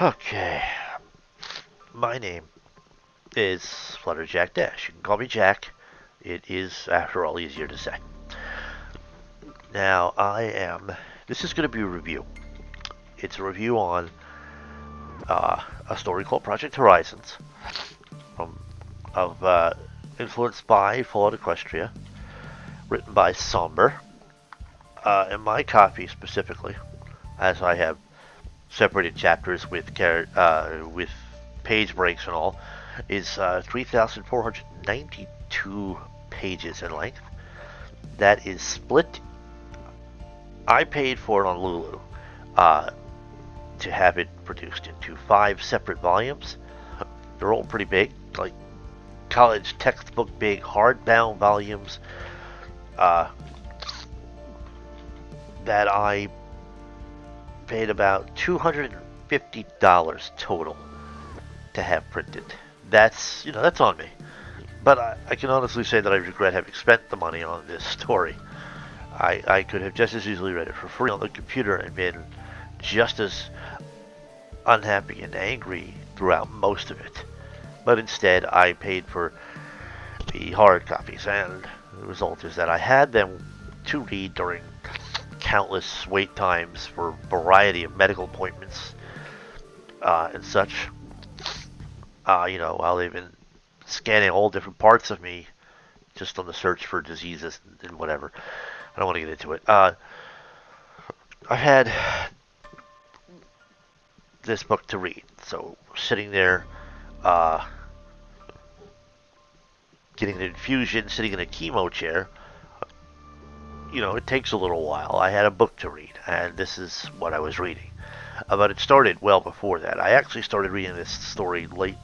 Okay, my name is Flutterjack Dash. You can call me Jack. It is, after all, easier to say. Now, This is going to be a review. It's a review on a story called Project Horizons, from, of influenced by Fallout Equestria, written by Somber. In my copy specifically, as I have separated chapters with page breaks and all, is 3,492 pages in length. That is split. I paid for it on Lulu uh, to have it produced into 5 separate volumes. They're all pretty big, like college textbook big hardbound volumes uh, that I paid about $250 total to have printed. That's on me. But I can honestly say that I regret having spent the money on this story. I could have just as easily read it for free on the computer and been just as unhappy and angry throughout most of it. But instead, I paid for the hard copies, and the result is that I had them to read during countless wait times for a variety of medical appointments and such. While they've been scanning all different parts of me just on the search for diseases and whatever. I don't want to get into it. I've had this book to read, so sitting there, uh, getting an infusion, sitting in a chemo chair, it takes a little while. I had a book to read, and this is what I was reading. But it started well before that. I actually started reading this story late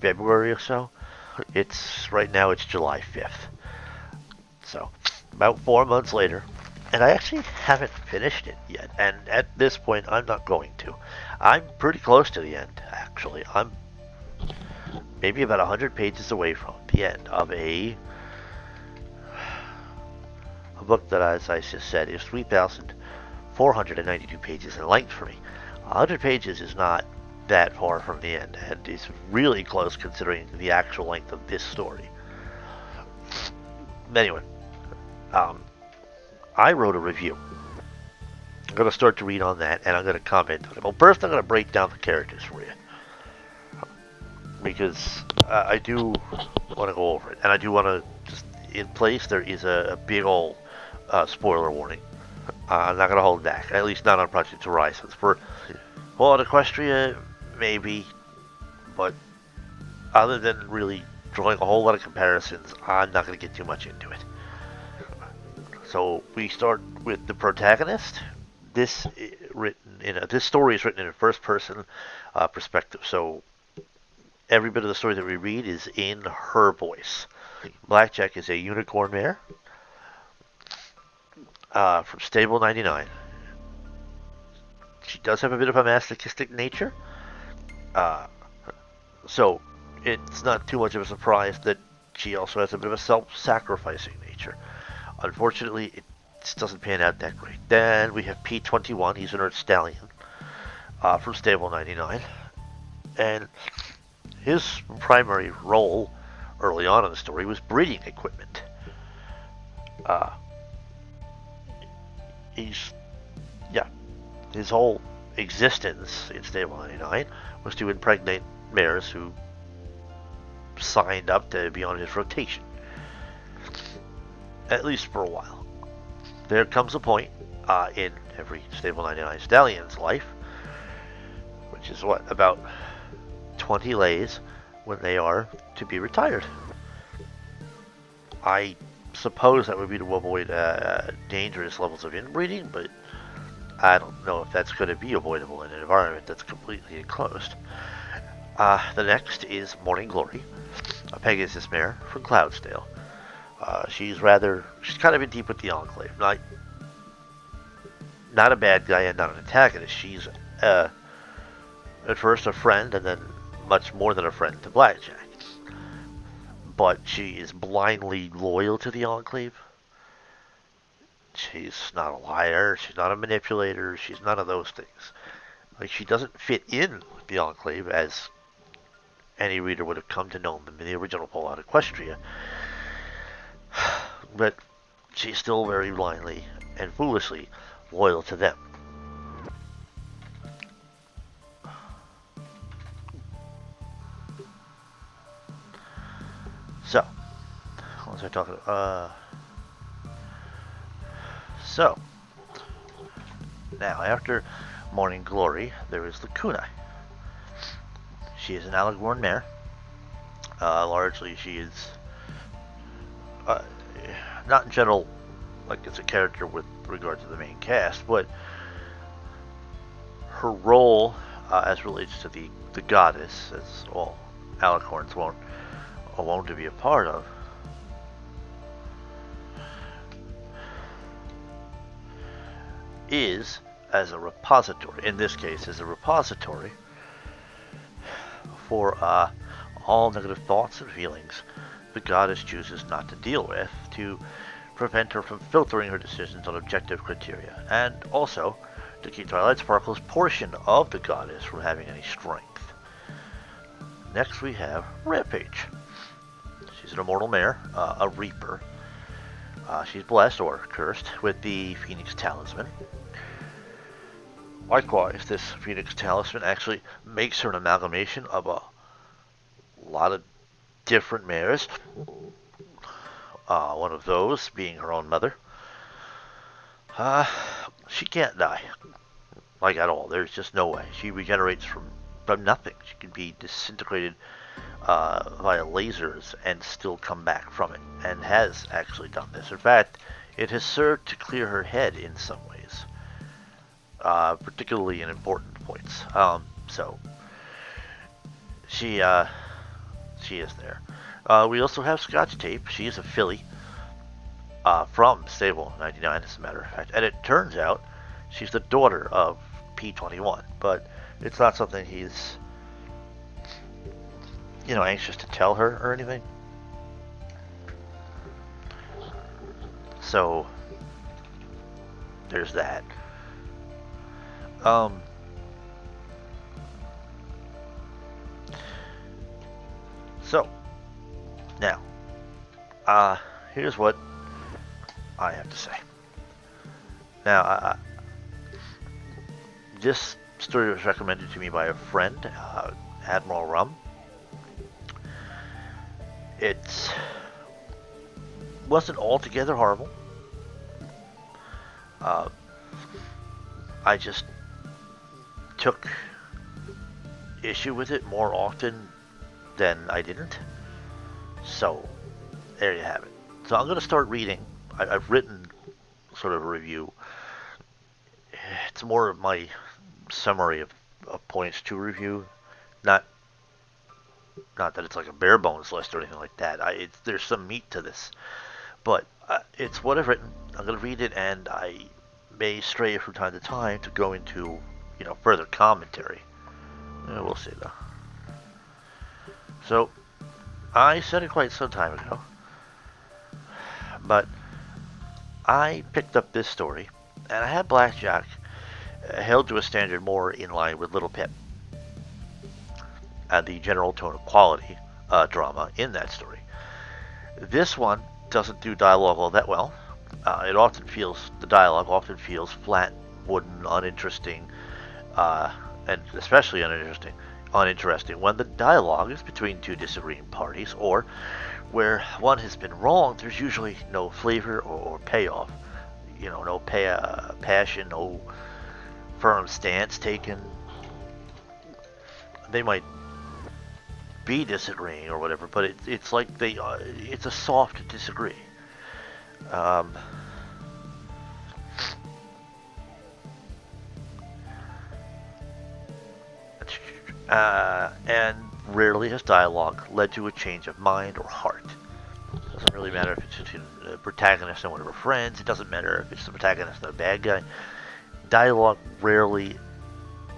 February or so. It's right now. It's July 5th, so about 4 months later, and I actually haven't finished it yet. And at this point, I'm not going to. I'm pretty close to the end. Actually, I'm maybe about 100 pages away from the end of a book that, as I just said, is 3,492 pages in length for me. 100 pages is not that far from the end, and it's really close considering the actual length of this story. Anyway, um, I wrote a review. I'm going to start to read on that, and I'm going to comment on it. Well, first, I'm going to break down the characters for you, because I do want to go over it, and I do want to just in place. There is a big old spoiler warning. I'm not going to hold back, at least not on Project Horizons. For Fallout Equestria, maybe, but other than really drawing a whole lot of comparisons, I'm not going to get too much into it. So we start with the protagonist. This story is written in a first-person perspective, so every bit of the story that we read is in her voice. Blackjack is a unicorn mare from Stable 99. She does have a bit of a masochistic nature, uh, so it's not too much of a surprise that she also has a bit of a self-sacrificing nature. Unfortunately, it just doesn't pan out that great. Then we have P21. He's an Earth Stallion from Stable 99, and his primary role early on in the story was breeding equipment. Uh, he's yeah, his whole existence in Stable 99 was to impregnate mares who signed up to be on his rotation, at least for a while. There comes a point in every Stable 99 stallion's life, which is about 20 lays, when they are to be retired. I suppose that would be to avoid dangerous levels of inbreeding, but I don't know if that's going to be avoidable in an environment that's completely enclosed. The next is Morning Glory, a Pegasus mare from Cloudsdale. She's kind of in deep with the Enclave. Not a bad guy and not an antagonist. She's at first a friend and then much more than a friend to Blackjack. But she is blindly loyal to the Enclave. She's not a liar. She's not a manipulator. She's none of those things. Like, she doesn't fit in with the Enclave as any reader would have come to know them in the original Fallout Equestria, but she's still very blindly and foolishly loyal to them. So, what was I talking about? So, now after Morning Glory, there is Lacuna. She is an Alec-born mare. Largely, she is uh, not in general like it's a character with regard to the main cast, but her role as relates to the goddess, as all Alicorns won't alone to be a part of, is as a repository. In this case, as a repository for all negative thoughts and feelings the goddess chooses not to deal with, to prevent her from filtering her decisions on objective criteria, and also to keep Twilight Sparkle's portion of the goddess from having any strength. Next we have Rampage. She's an immortal mare, a reaper. She's blessed, or cursed, with the Phoenix Talisman. Likewise, this Phoenix Talisman actually makes her an amalgamation of a lot of different mares. One of those being her own mother. She can't die. Like, at all. There's just no way. She regenerates from nothing. She can be disintegrated via lasers and still come back from it. And has actually done this. In fact, it has served to clear her head in some ways. Particularly in important points. So, she is there. We also have Scotch Tape. She is a filly from Stable 99, as a matter of fact. And it turns out she's the daughter of P21, but it's not something he's, anxious to tell her or anything. So, there's that. So, now, here's what I have to say. Now, this story was recommended to me by a friend, Admiral Rum. It wasn't altogether horrible. I just took issue with it more often than I didn't. So, there you have it. So I'm going to start reading. I've written sort of a review. It's more of my summary of points to review. Not that it's like a bare bones list or anything like that. There's some meat to this. But it's what I've written. I'm going to read it, and I may stray from time to time to go into, further commentary. We'll see, though. So, I said it quite some time ago, but I picked up this story, and I had Blackjack held to a standard more in line with Little Pip, and the general tone of quality drama in that story. This one doesn't do dialogue all that well. The dialogue often feels flat, wooden, uninteresting, and especially uninteresting when the dialogue is between two disagreeing parties, or where one has been wronged. There's usually no flavor or payoff. No passion, no firm stance taken. They might be disagreeing or whatever, but it's like it's a soft disagree. And rarely has dialogue led to a change of mind or heart. It doesn't really matter if it's between the protagonist and one of her friends. It doesn't matter if it's the protagonist and a bad guy. Dialogue rarely,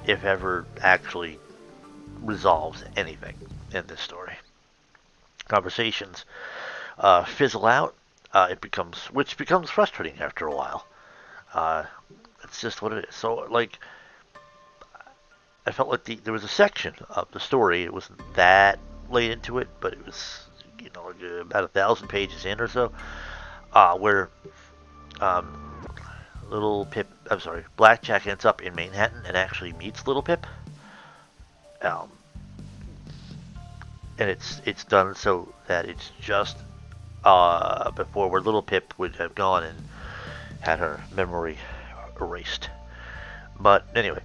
if ever, actually resolves anything in this story. Conversations fizzle out, which becomes frustrating after a while. It's just what it is. So, like, I felt like there was a section of the story. It wasn't that late into it, but it was like about 1,000 pages in or so, where um, Little Pip, I'm sorry, Blackjack ends up in Manhattan and actually meets Little Pip. Um, and it's done so that it's just before where Little Pip would have gone and had her memory erased. But anyway,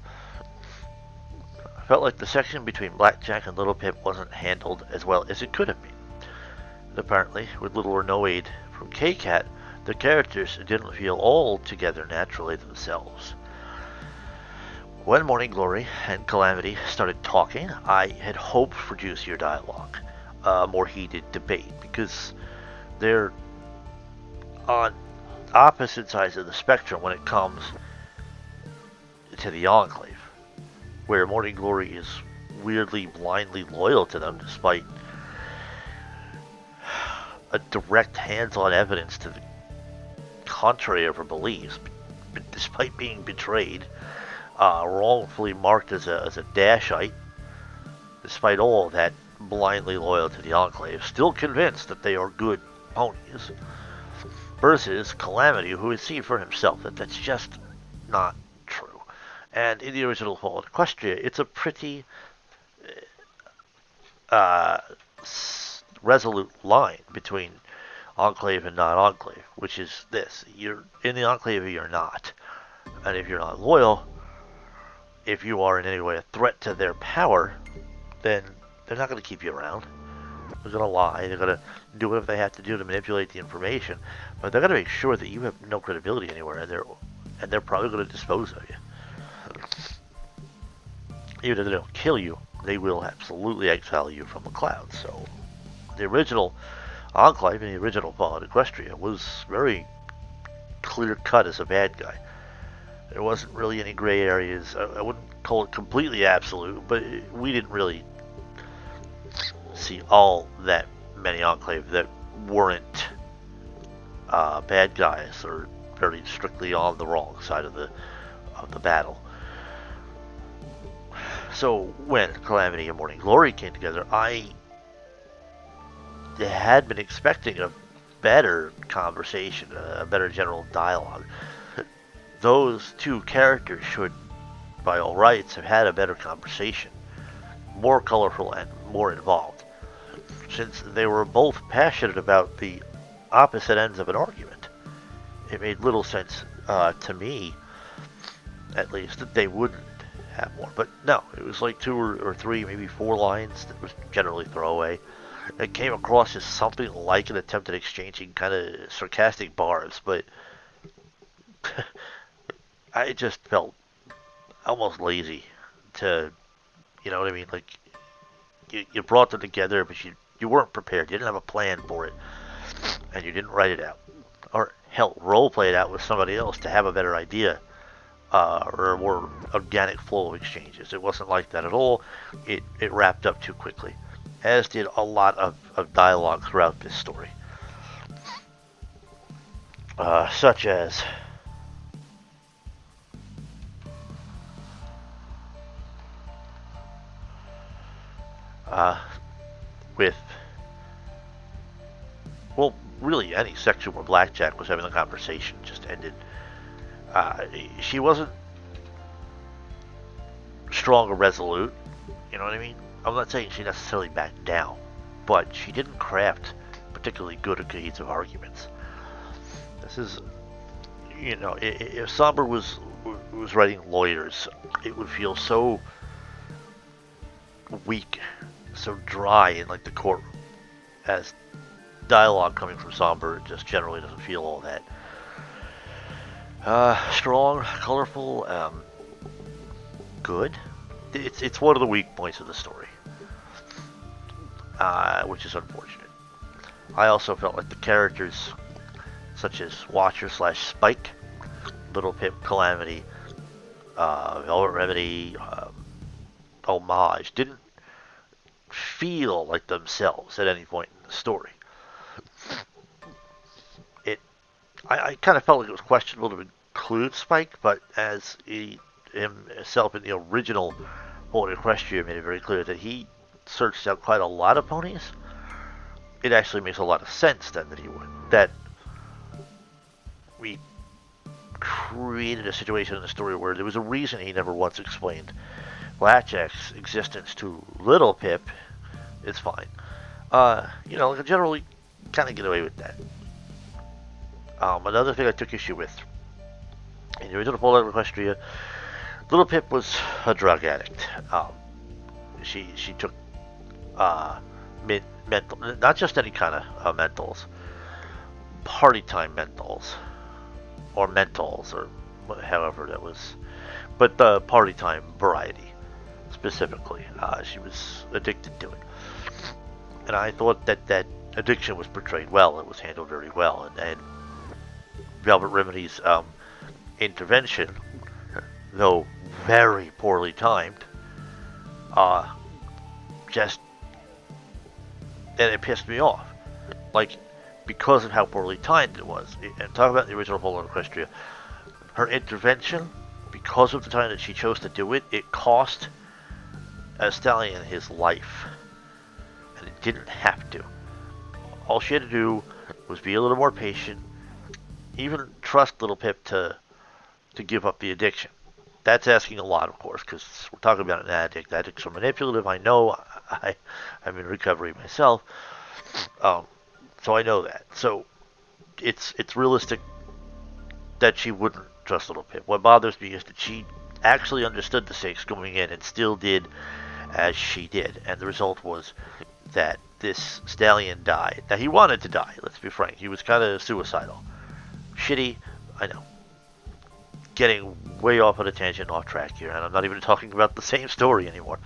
I felt like the section between Blackjack and Little Pip wasn't handled as well as it could have been. And apparently, with little or no aid from K-Cat, the characters didn't feel all together naturally themselves. When Morning Glory and Calamity started talking, I had hoped for juicier dialogue, more heated debate, because they're on opposite sides of the spectrum when it comes to the Enclave, where Morning Glory is weirdly blindly loyal to them despite a direct hands-on evidence to the contrary of her beliefs, despite being betrayed, wrongfully marked as a Dashite, despite all that, blindly loyal to the Enclave, still convinced that they are good ponies, versus Calamity, who has seen for himself that that's just not true. And in the original Fall of Equestria, it's a pretty uh, resolute line between Enclave and non-Enclave, which is this: you're in the Enclave or you're not. And if you're not loyal, if you are in any way a threat to their power, then they're not going to keep you around. They're going to lie. They're going to do whatever they have to do to manipulate the information, but they're going to make sure that you have no credibility anywhere, and they're probably going to dispose of you. Even if they don't kill you, they will absolutely exile you from the clouds. So the original Enclave in the original Fallen Equestria was very clear cut as a bad guy. There wasn't really any gray areas. I wouldn't call it completely absolute, but we didn't really see all that many Enclave that weren't bad guys or very strictly on the wrong side of the battle. So when Calamity and Morning Glory came together, I had been expecting a better conversation, a better general dialogue. Those two characters should, by all rights, have had a better conversation, more colorful and more involved, since they were both passionate about the opposite ends of an argument. It made little sense to me, at least, that they wouldn't have more. But no, it was like two or three, maybe 4 lines that was generally throwaway. It came across as something like an attempt at exchanging kind of sarcastic barbs, but I just felt almost lazy to, you know what I mean? Like, you brought them together, but you weren't prepared. You didn't have a plan for it, and you didn't write it out. Or, hell, role play it out with somebody else to have a better idea, or a more organic flow of exchanges. It wasn't like that at all. It wrapped up too quickly, as did a lot of dialogue throughout this story. Such as with, well, really any section where Blackjack was having the conversation just ended. She wasn't strong or resolute, you know what I mean? I'm not saying she necessarily backed down, but she didn't craft particularly good or cohesive arguments. This is, if Somber was writing lawyers, it would feel so weak, so dry in like the courtroom, as dialogue coming from Somber just generally doesn't feel all that strong, colorful, good. It's one of the weak points of the story, which is unfortunate. I also felt like the characters, such as Watcher / Spike, Little Pip, Calamity, Velvet Remedy, Homage, didn't feel like themselves at any point in the story. I kind of felt like it was questionable to include Spike, but as himself in the original Or Equestria made it very clear that he searched out quite a lot of ponies. It actually makes a lot of sense then that he would. That we created a situation in the story where there was a reason he never once explained Latchjack's existence to Little Pip. It's fine. Generally kind of get away with that. Another thing I took issue with in the original Fallout Equestria, Little Pip was a drug addict. She took mental, not just any kind of mentals, party time mentals, or mentals, or however that was, but the party time variety specifically. She was addicted to it, and I thought that addiction was portrayed well. It was handled very well, and Velvet Remedy's intervention, though very poorly timed, uh, just and it pissed me off. Like, because of how poorly timed it was. And talk about the original Fallout Equestria. Her intervention, because of the time that she chose to do it, it cost a stallion his life. And it didn't have to. All she had to do was be a little more patient, even trust Little Pip to give up the addiction. That's asking a lot, of course, because we're talking about an addict. Addicts are manipulative. I know. I'm in recovery myself, so I know that. So it's realistic that she wouldn't trust Little Pip. What bothers me is that she actually understood the stakes going in and still did as she did, and the result was that this stallion died. Now, he wanted to die. Let's be frank. He was kind of suicidal. Shitty. I know. Getting way off on a tangent, off track here, and I'm not even talking about the same story anymore.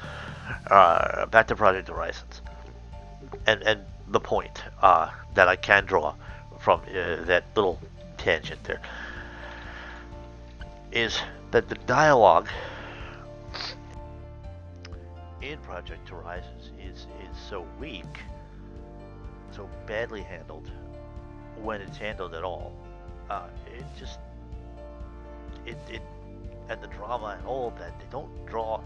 Back to Project Horizons, and the point that I can draw from that little tangent there is that the dialogue in Project Horizons is so weak, so badly handled, when it's handled at all. It just it and the drama and all of that, they don't draw,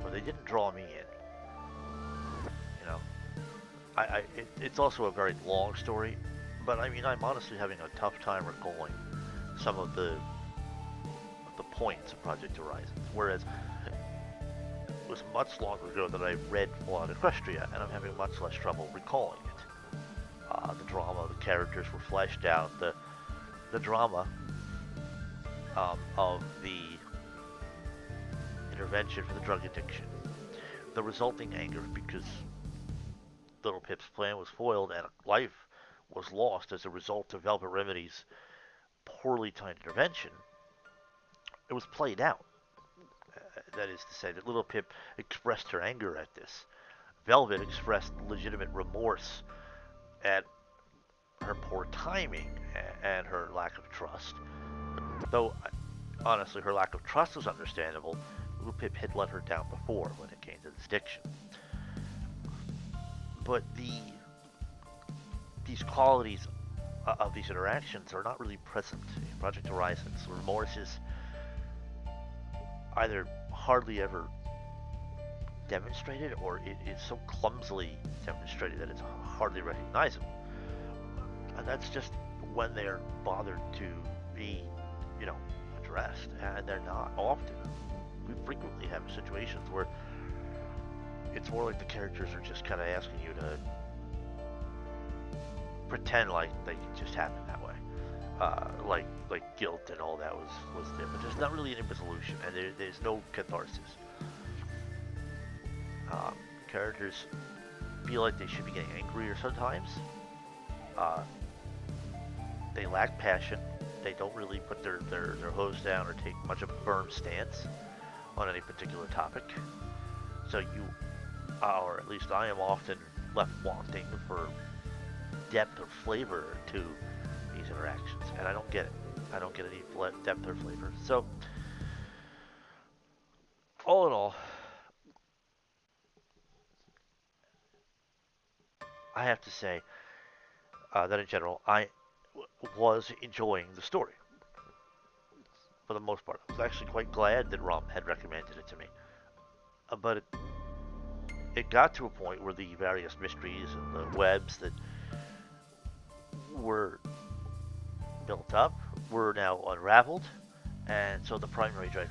or they didn't draw me in. You know, it's also a very long story, but I mean, I'm honestly having a tough time recalling some of the points of Project Horizons. Whereas it was much longer ago that I read Fallout Equestria, and I'm having much less trouble recalling it. The drama, the characters were fleshed out. The drama of the intervention for the drug addiction, the resulting anger because Little Pip's plan was foiled and life was lost as a result of Velvet Remedy's poorly timed intervention, it was played out. That is to say, that Little Pip expressed her anger at this. Velvet expressed legitimate remorse at her poor timing and her lack of trust. Though, honestly, her lack of trust was understandable. Little Pip had let her down before when it came to this addiction. But these qualities of these interactions are not really present in Project Horizons. Remorse is either hardly ever demonstrated, or it is so clumsily demonstrated that it's hardly recognizable. And that's just when they're bothered to be, addressed, and they're not often. We frequently have situations where it's more like the characters are just kind of asking you to pretend like they just happen that way. Like guilt and all that was there, but there's not really any resolution, and there's no catharsis. Characters feel like they should be getting angrier sometimes. They lack passion. They don't really put their hose down or take much of a firm stance on any particular topic. So you, or at least I am often left wanting for depth or flavor to these interactions, and I don't get it. I don't get any depth or flavor. So, all in all, I have to say that in general, I was enjoying the story for the most part. I was actually quite glad that Rom had recommended it to me. but it got to a point where the various mysteries and the webs that were built up were now unraveled, and so the primary driving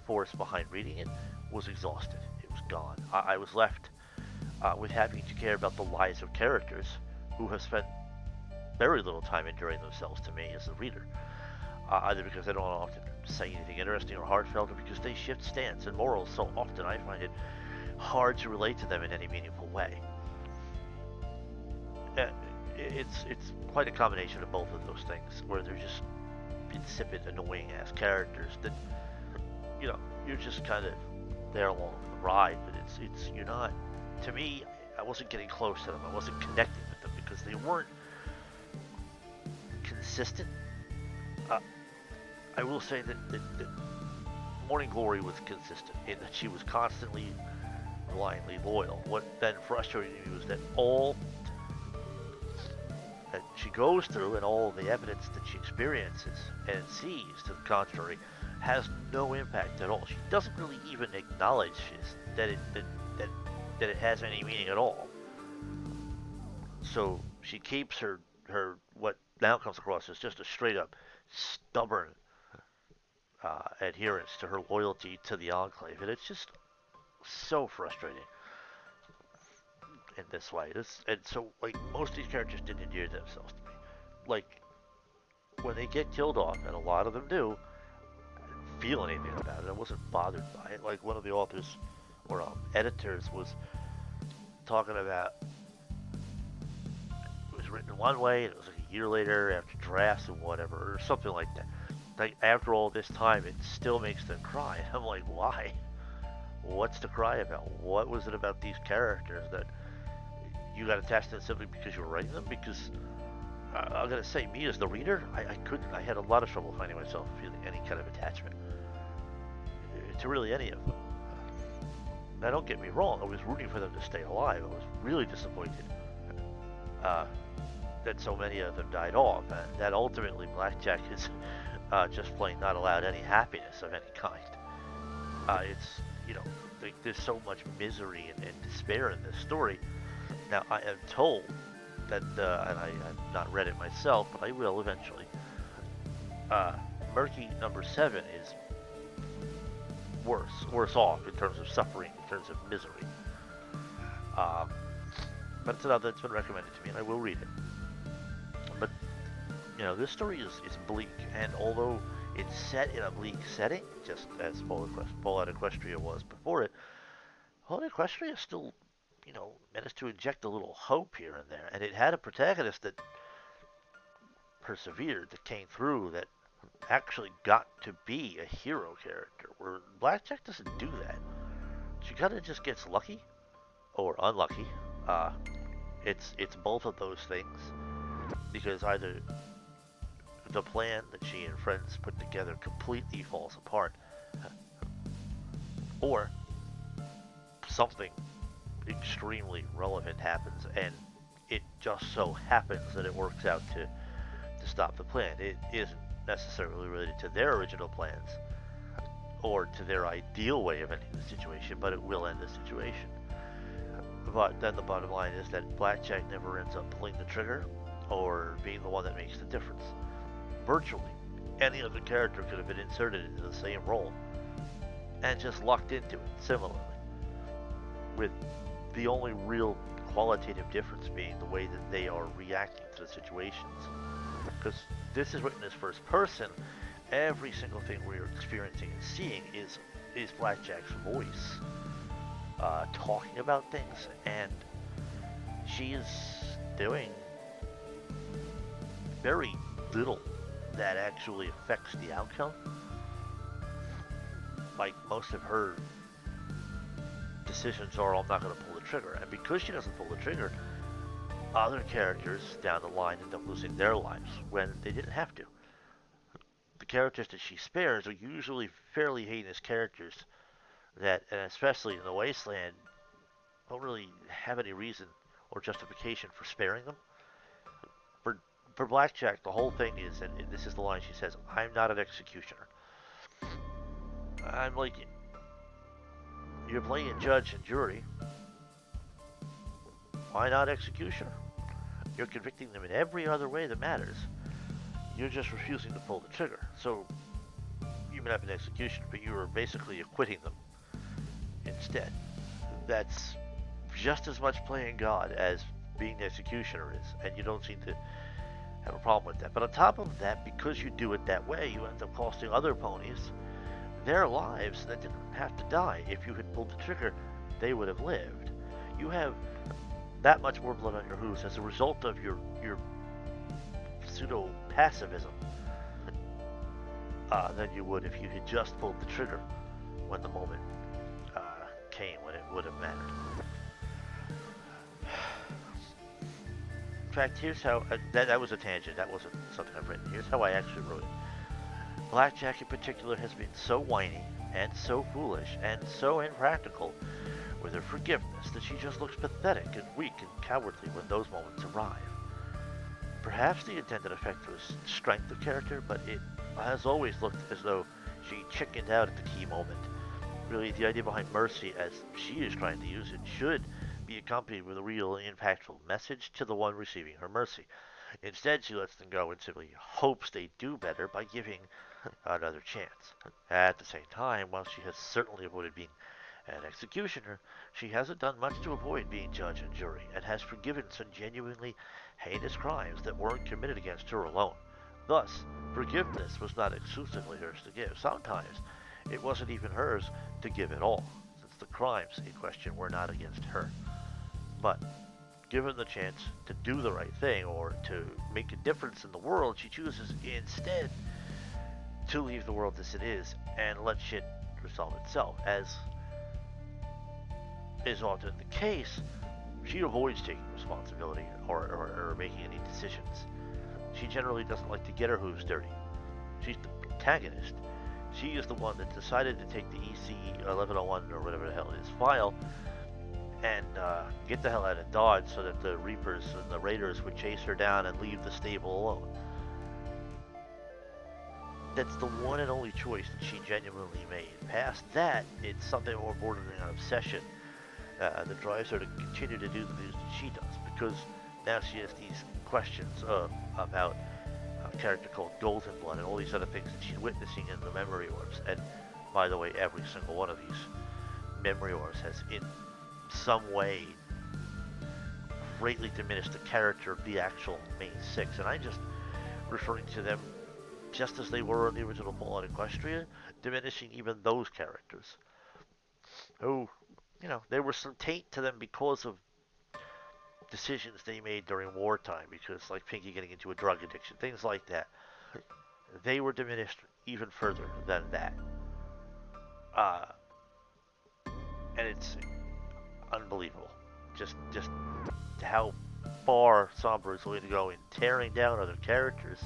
force behind reading it was exhausted. It was gone. I was left with having to care about the lives of characters who have spent very little time enduring themselves to me as a reader, either because they don't often say anything interesting or heartfelt, or because they shift stance and morals so often I find it hard to relate to them in any meaningful way. Uh, it's quite a combination of both of those things, where they're just insipid, annoying ass characters that you know you're just kind of there along the ride, but it's you're not. To me, I wasn't getting close to them. I wasn't connecting with them because they weren't consistent. Uh, I will say that Morning Glory was consistent in that she was constantly blindly loyal. What then frustrated me was that all that she goes through and all the evidence that she experiences and sees to the contrary has no impact at all. She doesn't really even acknowledge that it has any meaning at all. So she keeps her what now comes across as just a straight up stubborn adherence to her loyalty to the Enclave, and it's just so frustrating in this way. And so like most of these characters didn't endear themselves to me. Like when they get killed off, and a lot of them do, I didn't feel anything about it. I wasn't bothered by it. Like one of the authors or editors was talking about it was written one way, and it was like a year later after drafts and whatever, or something like that. Like after all this time, it still makes them cry. I'm like, why? What's to cry about? What was it about these characters that you got attached to them simply because you were writing them? Because I'm gonna say, me as the reader, I couldn't. I had a lot of trouble finding myself feeling any kind of attachment to really any of them. Now, don't get me wrong. I was rooting for them to stay alive. I was really disappointed uh, that so many of them died off, and that ultimately Blackjack is just plain not allowed any happiness of any kind. It's there's so much misery and despair in this story. Now, I am told that, and I've not read it myself, but I will eventually. Uh, Murky number 7 is worse off in terms of suffering, in terms of misery. Um, but it's another that's been recommended to me, and I will read it. But this story is bleak, and although it's set in a bleak setting, just as Fallout Equestria was before it, Fallout Equestria still, managed to inject a little hope here and there, and it had a protagonist that persevered, that came through, that actually got to be a hero character. Where Blackjack doesn't do that. She kind of just gets lucky or unlucky. Uh, it's both of those things because either the plan that she and friends put together completely falls apart, or something extremely relevant happens, and it just so happens that it works out to stop the plan. It isn't necessarily related to their original plans or to their ideal way of ending the situation, but it will end the situation. But then the bottom line is that Blackjack never ends up pulling the trigger or being the one that makes the difference. Virtually any other character could have been inserted into the same role and just locked into it similarly, with the only real qualitative difference being the way that they are reacting to the situations. Because this is written as first person, every single thing we're experiencing and seeing is Blackjack's voice talking about things, and she is doing very little that actually affects the outcome. Like most of her decisions are, I'm not going to pull the trigger, and because she doesn't pull the trigger, other characters down the line end up losing their lives when they didn't have to. The characters that she spares are usually fairly heinous characters that, and especially in the Wasteland, don't really have any reason or justification for sparing them. For for Blackjack, the whole thing is, and this is the line she says, "I'm not an executioner." I'm like, You're playing judge and jury. Why not executioner? You're convicting them in every other way that matters. You're just refusing to pull the trigger. So you may not be an executioner, but you are basically acquitting them instead. That's just as much playing God as being the executioner is, and you don't seem to have a problem with that. But on top of that, because you do it that way, you end up costing other ponies their lives that didn't have to die. If you had pulled the trigger, they would have lived. You have that much more blood on your hooves as a result of your pseudo pacifism than you would if you had just pulled the trigger when the moment came when it would have mattered. In fact, here's how that was a tangent. That wasn't something I've written. Here's how I actually wrote it. Blackjack in particular has been so whiny and so foolish and so impractical with her forgiveness that she just looks pathetic and weak and cowardly when those moments arrive. Perhaps the intended effect was strength of character, but it has always looked as though she chickened out at the key moment. Really, the idea behind mercy, as she is trying to use it, should be accompanied with a real impactful message to the one receiving her mercy. Instead, she lets them go and simply hopes they do better by giving another chance. At the same time, while she has certainly avoided being an executioner, she hasn't done much to avoid being judge and jury, and has forgiven some genuinely heinous crimes that weren't committed against her alone. Thus, forgiveness was not exclusively hers to give. Sometimes it wasn't even hers to give at all, since the crimes in question were not against her. But given the chance to do the right thing or to make a difference in the world, she chooses instead to leave the world as it is and let shit resolve itself. As is often the case, she avoids taking responsibility or making any decisions. She generally doesn't like to get her hooves dirty. She's the protagonist. She is the one that decided to take the EC 1101 or whatever the hell it is file and get the hell out of Dodge so that the Reapers and the Raiders would chase her down and leave the stable alone. That's the one and only choice that she genuinely made. Past that, it's something more bordering on obsession that drives her to continue to do the things that she does, because now she has these questions about a character called Golden Blood and all these other things that she's witnessing in the memory orbs. And by the way, every single one of these memory orbs has in some way greatly diminished the character of the actual main six, and I'm just referring to them just as they were in the original Fallout Equestria, diminishing even those characters. Who, there was some taint to them because of decisions they made during wartime, because like Pinky getting into a drug addiction, things like that. They were diminished even further than that. Uh, and it's unbelievable. Just how far Somber is willing to go in tearing down other characters.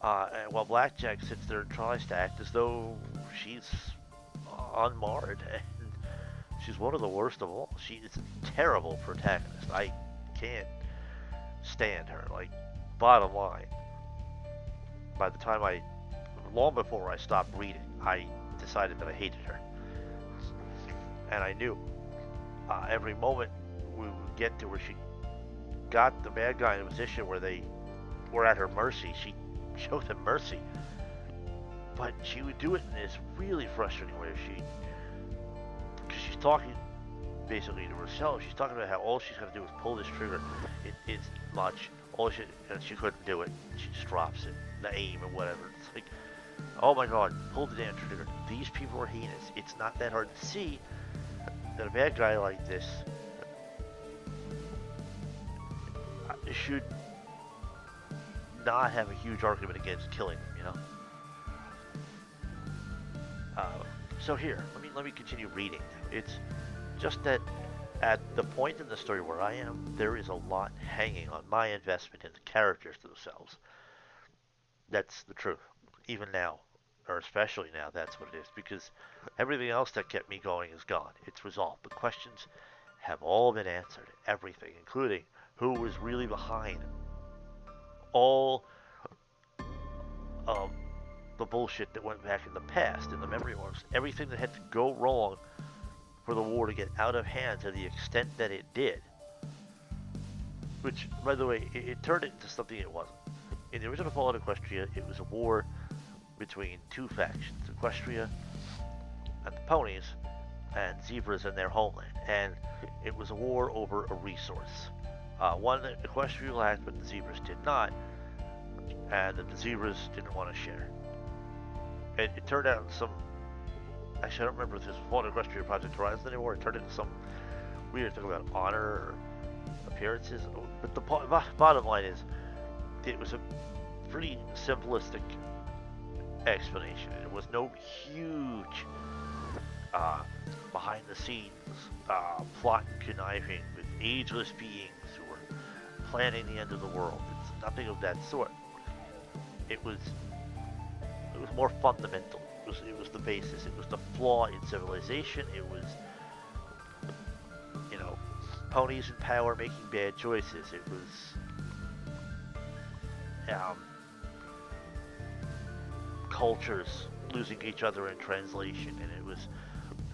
And while Blackjack sits there and tries to act as though she's unmarred, and she's one of the worst of all. She is a terrible protagonist. I can't stand her. Like, bottom line, by the time long before I stopped reading, I decided that I hated her. And I knew every moment we would get to where she got the bad guy in a position where they were at her mercy, she showed them mercy. But she would do it in this really frustrating way. Because she's talking basically to herself. She's talking about how all she's got to do is pull this trigger. It is much. And she couldn't do it. She just drops it. The aim or whatever. It's like, oh my god, pull the damn trigger. These people are heinous. It's not that hard to see that a bad guy like this should not have a huge argument against killing them, So here, let me continue reading. It's just that at the point in the story where I am, there is a lot hanging on my investment in the characters themselves. That's the truth. Even now, or especially now, that's what it is. Because everything else that kept me going is gone. It's resolved. The questions have all been answered. Everything, including who was really behind all of the bullshit that went back in the past, in the memory orbs. Everything that had to go wrong for the war to get out of hand to the extent that it did. Which, by the way, it turned it into something it wasn't. In the original Fallout Equestria, it was a war between two factions, Equestria and the ponies, and zebras and their homeland. And it was a war over a resource. One that Equestria lacked, but the zebras did not, and that the zebras didn't want to share. It turned out some. Actually, I don't remember if this was Fallout Equestria or Project Horizon anymore. It turned into some weird thing about honor or appearances. But the bottom line is, it was a pretty simplistic explanation. It was no huge behind the scenes plot and conniving with ageless beings who were planning the end of the world. It's nothing of that sort. It was more fundamental. It was the basis. It was the flaw in civilization. It was, ponies in power making bad choices. It was cultures losing each other in translation, and it was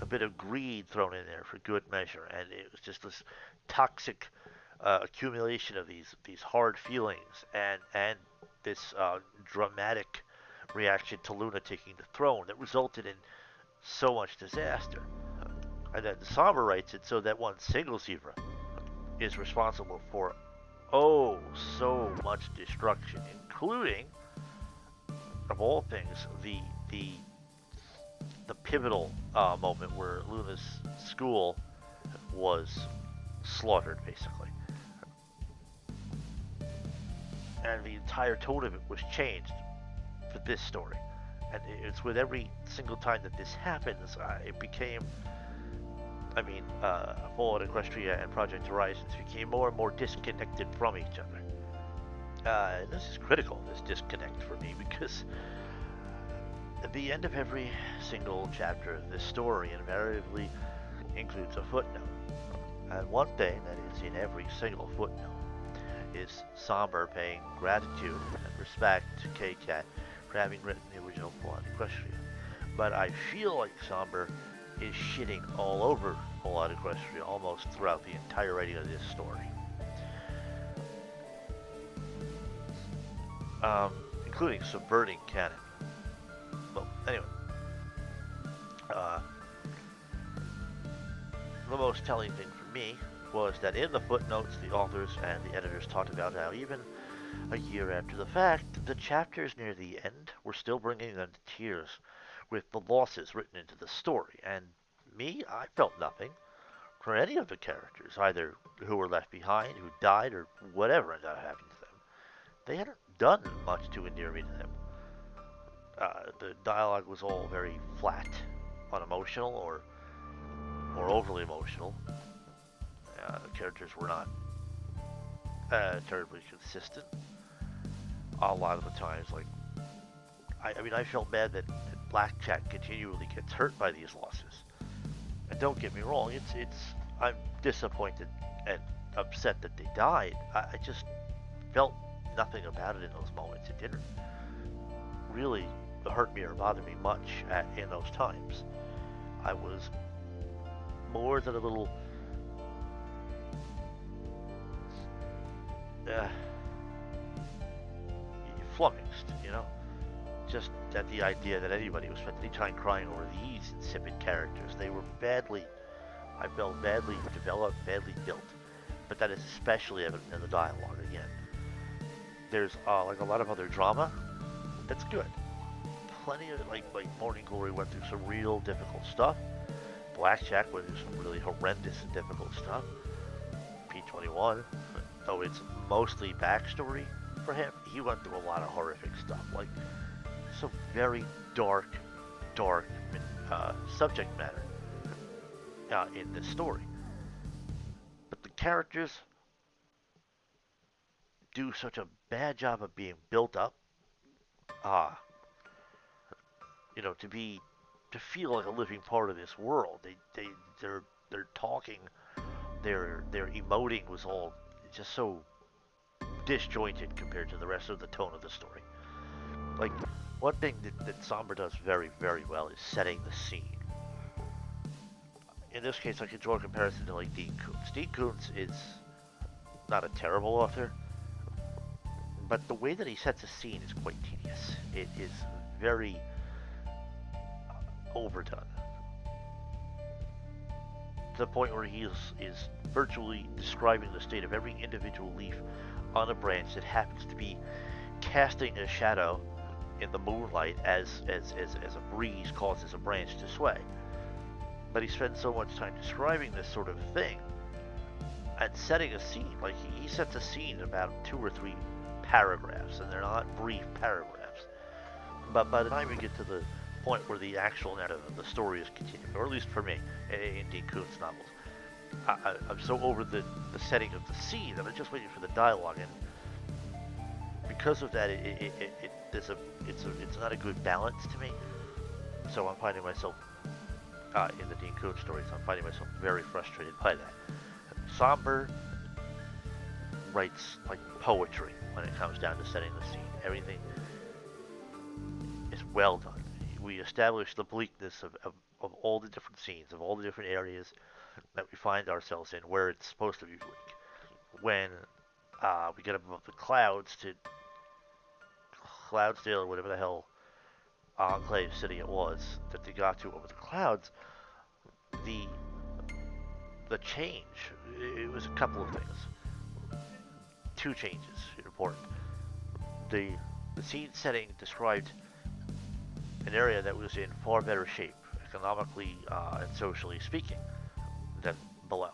a bit of greed thrown in there for good measure, and it was just this toxic accumulation of these hard feelings and this dramatic reaction to Luna taking the throne that resulted in so much disaster. And then Somber writes it so that one single zebra is responsible for oh so much destruction, including, of all things, the pivotal moment where Luna's school was slaughtered, basically, and the entire tone of it was changed for this story. And it's with every single time that this happens, it became. Fallout Equestria and Project Horizons became more and more disconnected from each other. This is critical, this disconnect for me, because at the end of every single chapter of this story invariably includes a footnote. And one thing that is in every single footnote is Somber paying gratitude and respect to K-Cat for having written the original Fallout Equestria. But I feel like Somber is shitting all over Fallout Equestria almost throughout the entire writing of this story. Including subverting canon. Well, anyway. The most telling thing for me was that in the footnotes, the authors and the editors talked about how even a year after the fact, the chapters near the end were still bringing them to tears with the losses written into the story. And me, I felt nothing for any of the characters, either who were left behind, who died, or whatever ended up happening to them. They hadn't done much to endear me to them. The dialogue was all very flat, unemotional, or overly emotional. The characters were not terribly consistent. A lot of the times, I felt bad that Blackjack continually gets hurt by these losses. And don't get me wrong, I'm disappointed and upset that they died. I just felt nothing about it in those moments. It didn't really hurt me or bother me much in those times. I was more than a little flummoxed, just at the idea that anybody would spend any time crying over these insipid characters. They were I felt badly developed, badly built, but that is especially evident in the dialogue again. There's a lot of other drama that's good. Plenty of, like Morning Glory went through some real difficult stuff. Blackjack went through some really horrendous and difficult stuff. P21, though it's mostly backstory for him, he went through a lot of horrific stuff, like some very dark subject matter in this story. But the characters do such a bad job of being built up, to feel like a living part of this world. They're talking, their emoting was all just so disjointed compared to the rest of the tone of the story. Like, one thing that Somber does very, very well is setting the scene. in this case, I could draw a comparison to like Dean Koontz. Dean Koontz is not a terrible author, but the way that he sets a scene is quite tedious. It is very overdone to the point where he is virtually describing the state of every individual leaf on a branch that happens to be casting a shadow in the moonlight as a breeze causes a branch to sway. But he spends so much time describing this sort of thing and setting a scene. Like he sets a scene in about 2 or 3 paragraphs, and they're not brief paragraphs. But by the time you get to the point where the actual narrative of the story is continuing, or at least for me, in Dean Koontz novels, I'm so over the setting of the scene that I'm just waiting for the dialogue, and because of that, it's not a good balance to me. So I'm finding myself in the Dean Koontz stories, I'm finding myself very frustrated by that. Somber writes like poetry when it comes down to setting the scene. Everything is well done. We establish the bleakness of all the different scenes, of all the different areas that we find ourselves in, where it's supposed to be bleak. When we get above the clouds to Cloudsdale or whatever the hell enclave city it was that they got to over the clouds, the change, it was a couple of things. 2 changes important. The scene setting described an area that was in far better shape, economically and socially speaking, than below,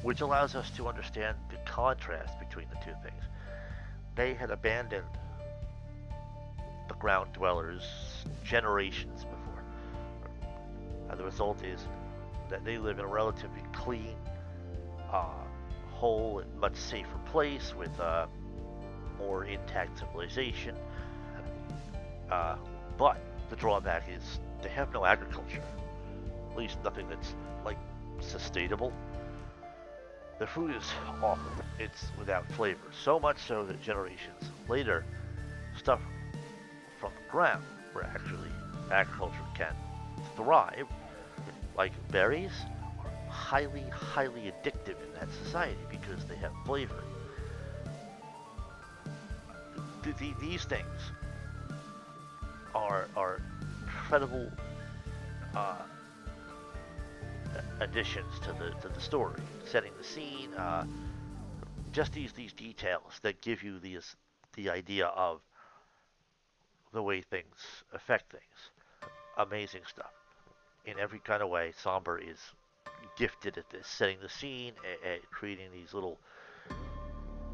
which allows us to understand the contrast between the 2 things. They had abandoned the ground dwellers generations before. The result is that they live in a relatively clean, whole, and much safer place with more intact civilization. But the drawback is they have no agriculture, at least nothing that's like sustainable. The food is awful. It's without flavor. So much so that generations later, stuff from the ground where actually agriculture can thrive, like berries, are highly, highly addictive in that society because they have flavor. These things are incredible additions to the story, setting the scene. Just these details that give you the idea of the way things affect things. Amazing stuff in every kind of way. Somber is gifted at this, setting the scene, at creating these little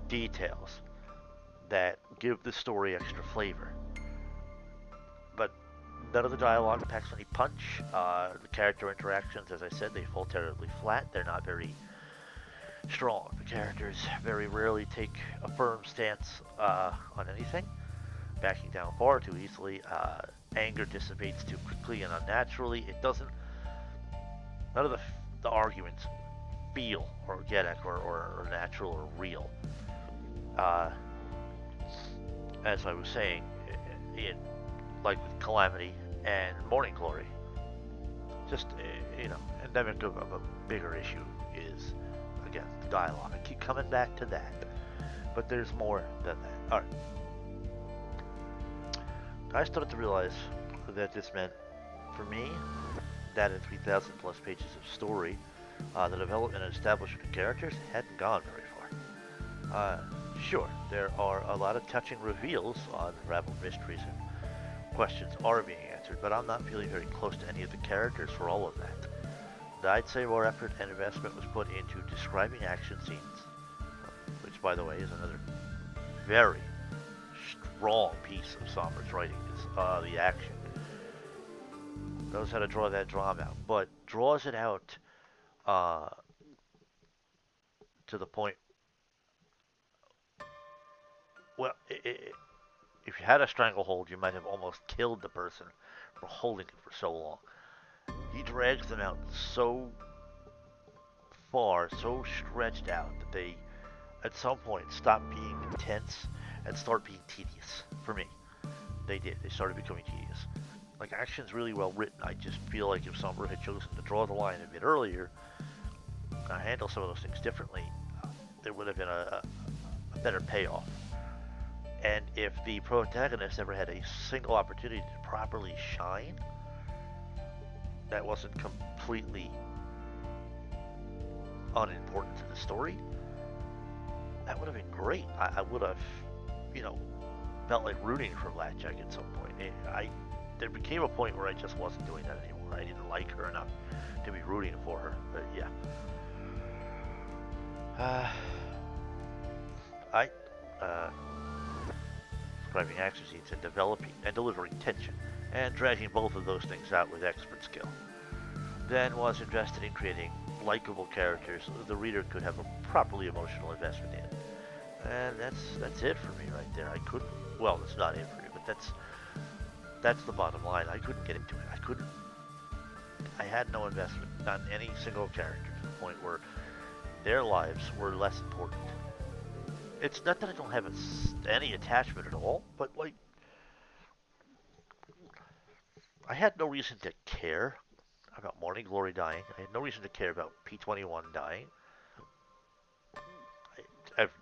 details that give the story extra flavor. But none of the dialogue packs any punch. The character interactions, as I said, they fall terribly flat. They're not very strong. The characters very rarely take a firm stance on anything, backing down far too easily. Anger dissipates too quickly and unnaturally. It doesn't. None of the arguments feel organic or natural or real. As I was saying, in like with Calamity and Morning Glory, just endemic of a bigger issue is again the dialogue. I keep coming back to that, but there's more than that. All right. I started to realize that this meant, for me, that in 3,000 plus pages of story, the development and establishment of characters hadn't gone very far. Sure, there are a lot of touching reveals on unraveled mysteries and questions are being answered, but I'm not feeling very close to any of the characters for all of that. I'd say more effort and investment was put into describing action scenes, which, by the way, is another very strong piece of Somber's writing is the action. Knows how to draw that drama out, but draws it out to the point. Well, if you had a stranglehold, you might have almost killed the person for holding it for so long. He drags them out so far, so stretched out, that they, at some point, stop being intense and start being tedious. For me, they did. They started becoming tedious. Like, action's really well written. I just feel like if Somber had chosen to draw the line a bit earlier, handle some of those things differently, there would have been a better payoff. And if the protagonist ever had a single opportunity to properly shine, that wasn't completely unimportant to the story, that would have been great. I would have, you know, felt like rooting for Blackjack at some point. There became a point where I just wasn't doing that anymore. I didn't like her enough to be rooting for her. But yeah, I describing action scenes and developing and delivering tension, and dragging both of those things out with expert skill. Then was invested in creating likable characters the reader could have a properly emotional investment in. And that's it for me right there. I couldn't. Well, it's not it for me, but that's the bottom line. I couldn't get into it. I couldn't. I had no investment, not in any single character, to the point where their lives were less important. It's not that I don't have any attachment at all, but like I had no reason to care about Morning Glory dying. I had no reason to care about P21 dying.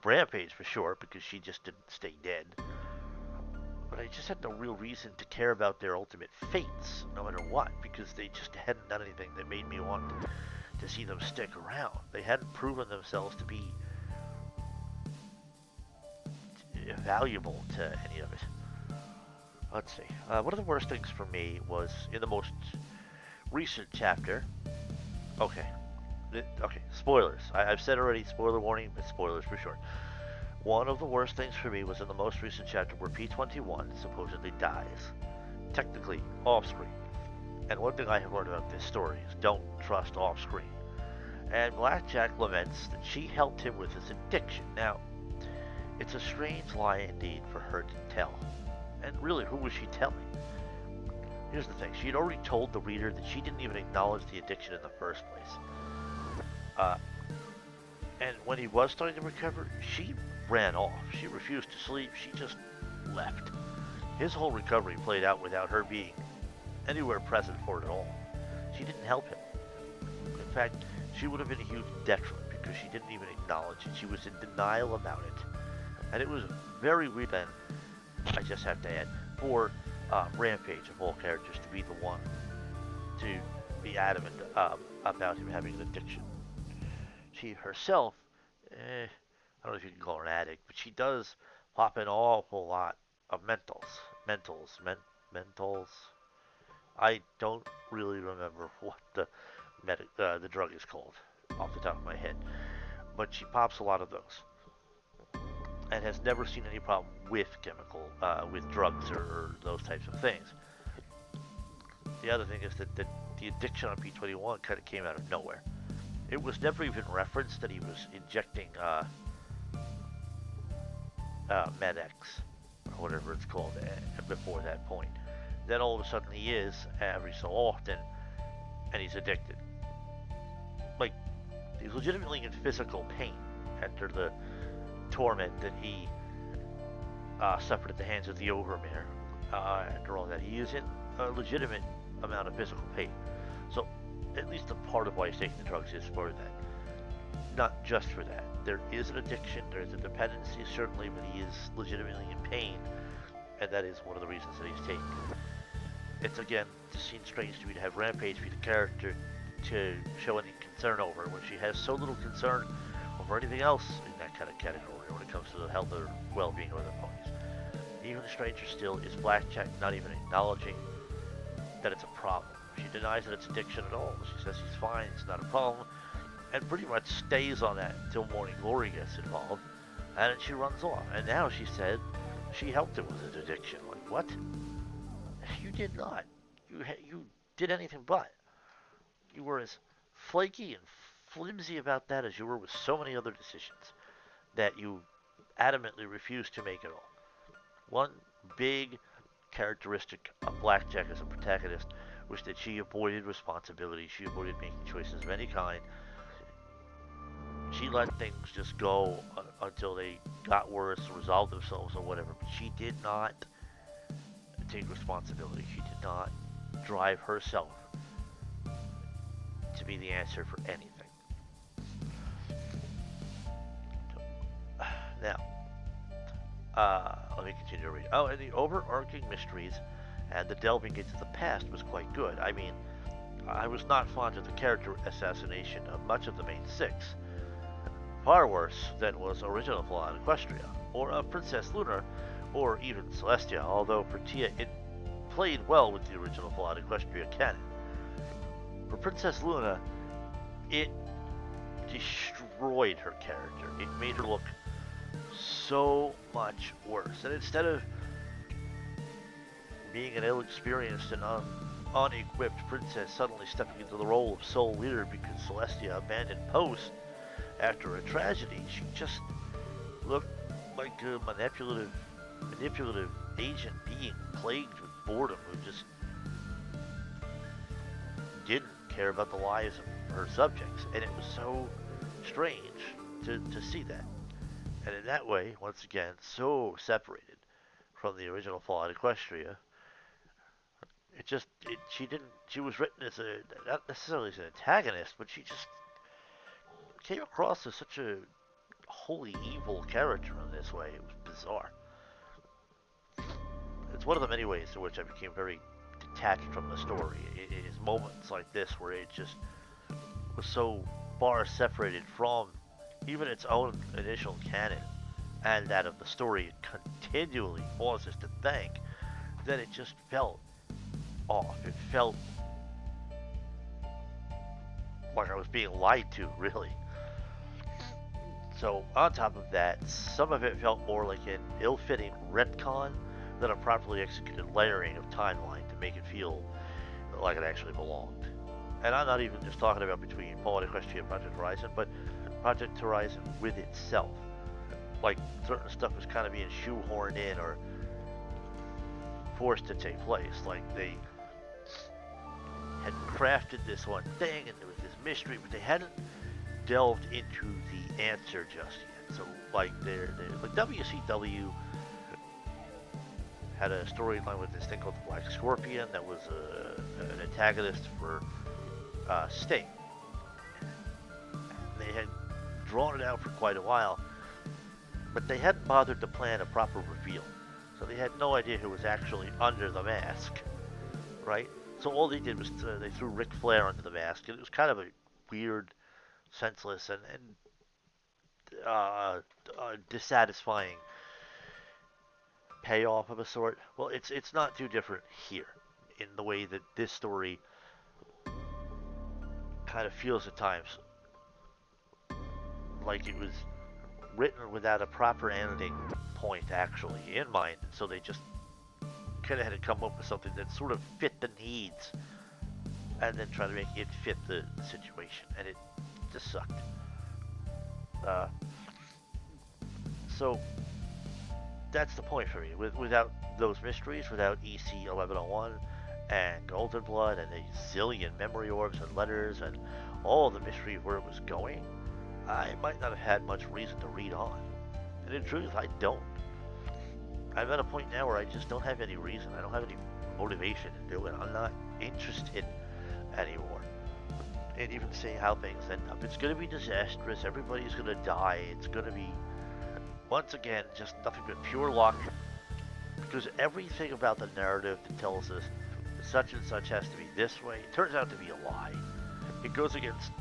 Rampage for sure because she just didn't stay dead. But I just had no real reason to care about their ultimate fates, no matter what, because they just hadn't done anything that made me want to see them stick around. They hadn't proven themselves to be valuable to any of it. Let's see. One of the worst things for me was in the most recent chapter. Okay. Okay, spoilers. I've said already, spoiler warning, but spoilers for short. One of the worst things for me was in the most recent chapter where P21 supposedly dies. Technically, off screen. And one thing I have learned about this story is don't trust off screen. And Blackjack laments that she helped him with his addiction. Now, it's a strange lie indeed for her to tell. And really, who was she telling? Here's the thing. She had already told the reader that she didn't even acknowledge the addiction in the first place. And when he was starting to recover, she ran off. She refused to sleep. She just left. His whole recovery played out without her being anywhere present for it at all. She didn't help him. In fact, she would have been a huge detriment because she didn't even acknowledge it. She was in denial about it. And it was very weird then, I just have to add, for Rampage of all characters to be the one to be adamant about him having an addiction. She herself, I don't know if you can call her an addict, but she does pop an awful lot of mentals. I don't really remember what the drug is called off the top of my head, but she pops a lot of those and has never seen any problem with with drugs or those types of things. The other thing is that the addiction on P21 kind of came out of nowhere. It was never even referenced that he was injecting MedX or whatever it's called before that point. Then all of a sudden he is every so often, and he's addicted. Like he's legitimately in physical pain after the torment that he suffered at the hands of the Overmare. After all that, he is in a legitimate amount of physical pain. So at least a part of why he's taking the drugs is for that. Not just for that. There is an addiction, there is a dependency certainly, but he is legitimately in pain, and that is one of the reasons that he's taking it. It's again, just seems strange to me to have Rampage be the character to show any concern over when she has so little concern over anything else in that kind of category when it comes to the health or well-being of their ponies. Even stranger still is Blackjack not even acknowledging that it's a problem. She denies that it's addiction at all. She says he's fine, it's not a problem, and pretty much stays on that until Morning Glory gets involved, and then she runs off. And now she said she helped him with his addiction. Like, what? You did not. You did anything but. You were as flaky and flimsy about that as you were with so many other decisions that you adamantly refused to make at all. One big characteristic of Blackjack as a protagonist was that she avoided responsibility. She avoided making choices of any kind. She let things just go until they got worse, resolved themselves, or whatever. But she did not take responsibility. She did not drive herself to be the answer for anything. Now, let me continue to read. Oh, and the overarching mysteries and the delving into the past was quite good. I mean, I was not fond of the character assassination of much of the main six. Far worse than was original plot in Equestria, or of Princess Luna, or even Celestia, although for Tia it played well with the original plot in Equestria canon. For Princess Luna, it destroyed her character. It made her look so much worse. And instead of being an ill-experienced and unequipped princess suddenly stepping into the role of sole leader because Celestia abandoned post after a tragedy, she just looked like a manipulative agent being plagued with boredom who just didn't care about the lives of her subjects. And it was so strange to see that. And in that way, once again, so separated from the original plot Equestria, she was written as not necessarily as an antagonist, but she just came across as such a wholly evil character in this way. It was bizarre. It's one of the many ways in which I became very detached from the story. It is moments like this where it just was so far separated from even its own initial canon and that of the story it continually pauses to thank, that it just felt off. It felt like I was being lied to, really. So, on top of that, some of it felt more like an ill-fitting retcon than a properly executed layering of timeline to make it feel like it actually belonged. And I'm not even just talking about between Fallout Equestria and Project Horizon, but Project Horizon with itself. Like, certain stuff was kind of being shoehorned in or forced to take place. Like, they had crafted this one thing and there was this mystery, but they hadn't delved into the answer just yet. So, like, like WCW had a storyline with this thing called the Black Scorpion that was an antagonist for Sting. They had drawn it out for quite a while, but they hadn't bothered to plan a proper reveal. So they had no idea who was actually under the mask, right? So all they did was they threw Ric Flair under the mask, and it was kind of a weird, senseless, and dissatisfying payoff of a sort. Well, it's not too different here in the way that this story kind of feels at times like it was written without a proper ending point actually in mind. So they just kind of had to come up with something that sort of fit the needs and then try to make it fit the situation, and it just sucked. So that's the point for me. Without those mysteries, without EC 1101 and Golden Blood and a zillion memory orbs and letters and all the mystery of where it was going, I might not have had much reason to read on. And in truth, I don't. I'm at a point now where I just don't have any reason. I don't have any motivation to do it. I'm not interested anymore. And even seeing how things end up. It's going to be disastrous. Everybody's going to die. It's going to be, once again, just nothing but pure luck. Because everything about the narrative that tells us such and such has to be this way, it turns out to be a lie. It goes against,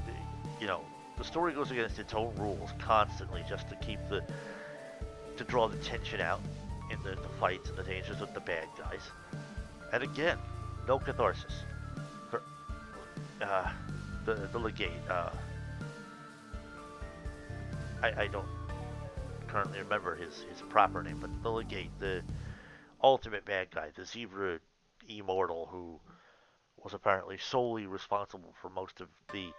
the story goes against its own rules constantly just to draw the tension out in the fights and the dangers of the bad guys. And again, no catharsis. For, the legate, I don't currently remember his proper name, but the legate, the ultimate bad guy, the Zebra Immortal, who was apparently solely responsible for most of the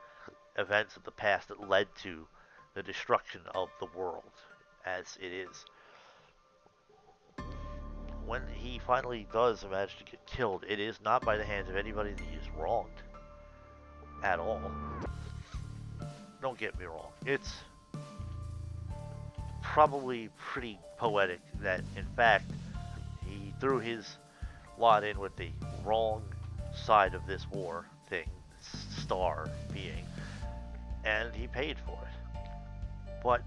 events of the past that led to the destruction of the world as it is. When he finally does manage to get killed, it is not by the hands of anybody that he's wronged at all. Don't get me wrong. It's probably pretty poetic that, in fact, he threw his lot in with the wrong side of this war thing, star being, and he paid for it. But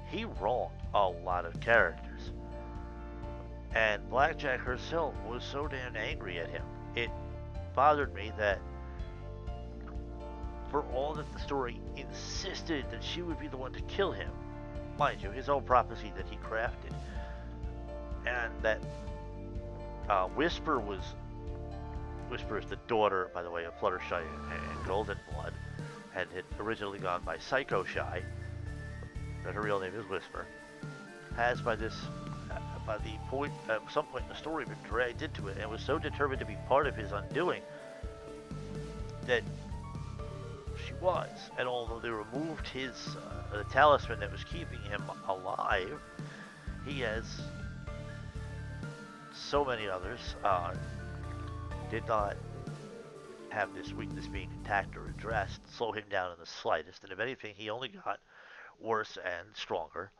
he wronged a lot of characters. And Blackjack herself was so damn angry at him. It bothered me that for all that the story insisted that she would be the one to kill him, mind you, his own prophecy that he crafted, and that Whisper is the daughter, by the way, of Fluttershy and Golden Blood, had originally gone by Psycho Shy, but her real name is Whisper, has by the point, at some point in the story, been dragged into it and was so determined to be part of his undoing that she was. And although they removed his the talisman that was keeping him alive, he, as so many others, did not have this weakness being attacked or addressed slow him down in the slightest. And if anything, he only got worse and stronger,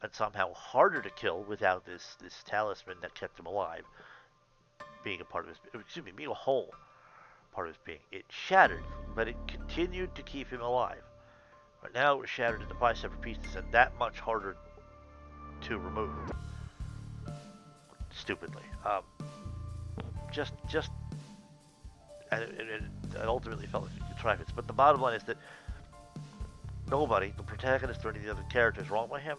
and somehow harder to kill without this talisman that kept him alive being a part of his, being a whole part of his being. It shattered, but it continued to keep him alive. But now it was shattered into 5 separate pieces and that much harder to remove. Stupidly. And it ultimately felt like a contrivance. But the bottom line is that nobody, the protagonist or any of the other characters wrong by him,